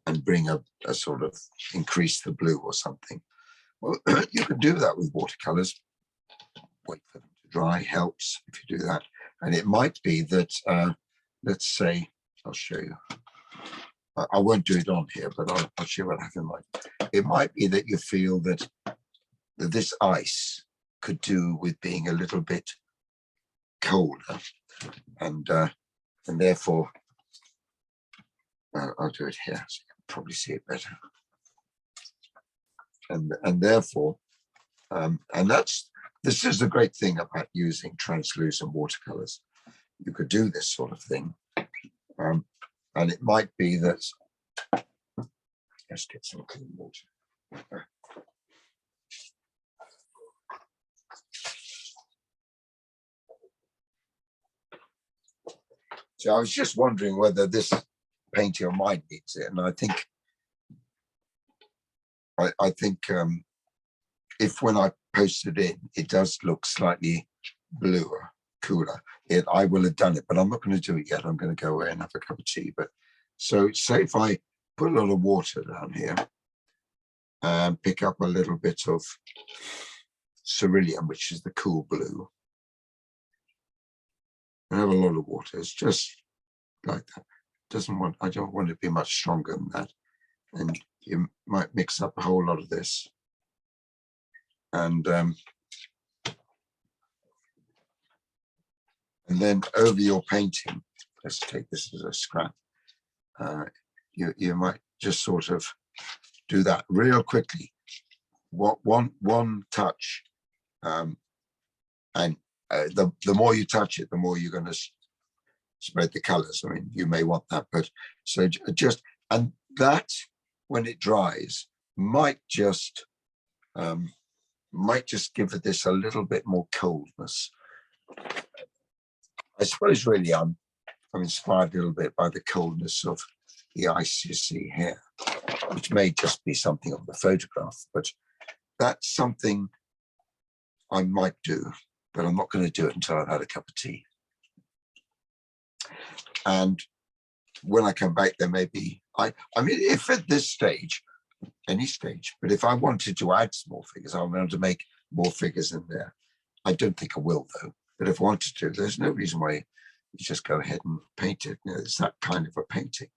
A: and bring a sort of increase the blue or something. Well, you can do that with watercolors. Wait for them to dry helps if you do that. And it might be that, let's say, I'll show you. I won't do it on here, but I'll show you what I have in mind. It might be that you feel that this ice could do with being a little bit colder, and therefore, I'll do it here so you can probably see it better. And therefore, and this is the great thing about using translucent watercolors. You could do this sort of thing, and it might be that. Let's get some clean water. So I was just wondering whether this painting of mine needs it, and I think if when I post it in, it does look slightly bluer, cooler, I will have done it, but I'm not going to do it yet. I'm going to go away and have a cup of tea. But so say if I put a lot of water down here and pick up a little bit of cerulean, which is the cool blue, I have a lot of water. It's just like that. I don't want it to be much stronger than that. And you might mix up a whole lot of this. And then over your painting, let's take this as a scrap. You might just sort of do that real quickly. One touch, and the more you touch it, the more you're going to spread the colors. I mean, you may want that, but so just, and that when it dries might just give it this a little bit more coldness. I suppose really I'm inspired a little bit by the coldness of the ice you see here, which may just be something on the photograph, but that's something I might do, but I'm not going to do it until I've had a cup of tea. And when I come back, there may be, I mean, if at this stage, any stage, but if I wanted to add some more figures, I wanted to make more figures in there. I don't think I will though, but if I wanted to, there's no reason why you just go ahead and paint it. You know, it's that kind of a painting.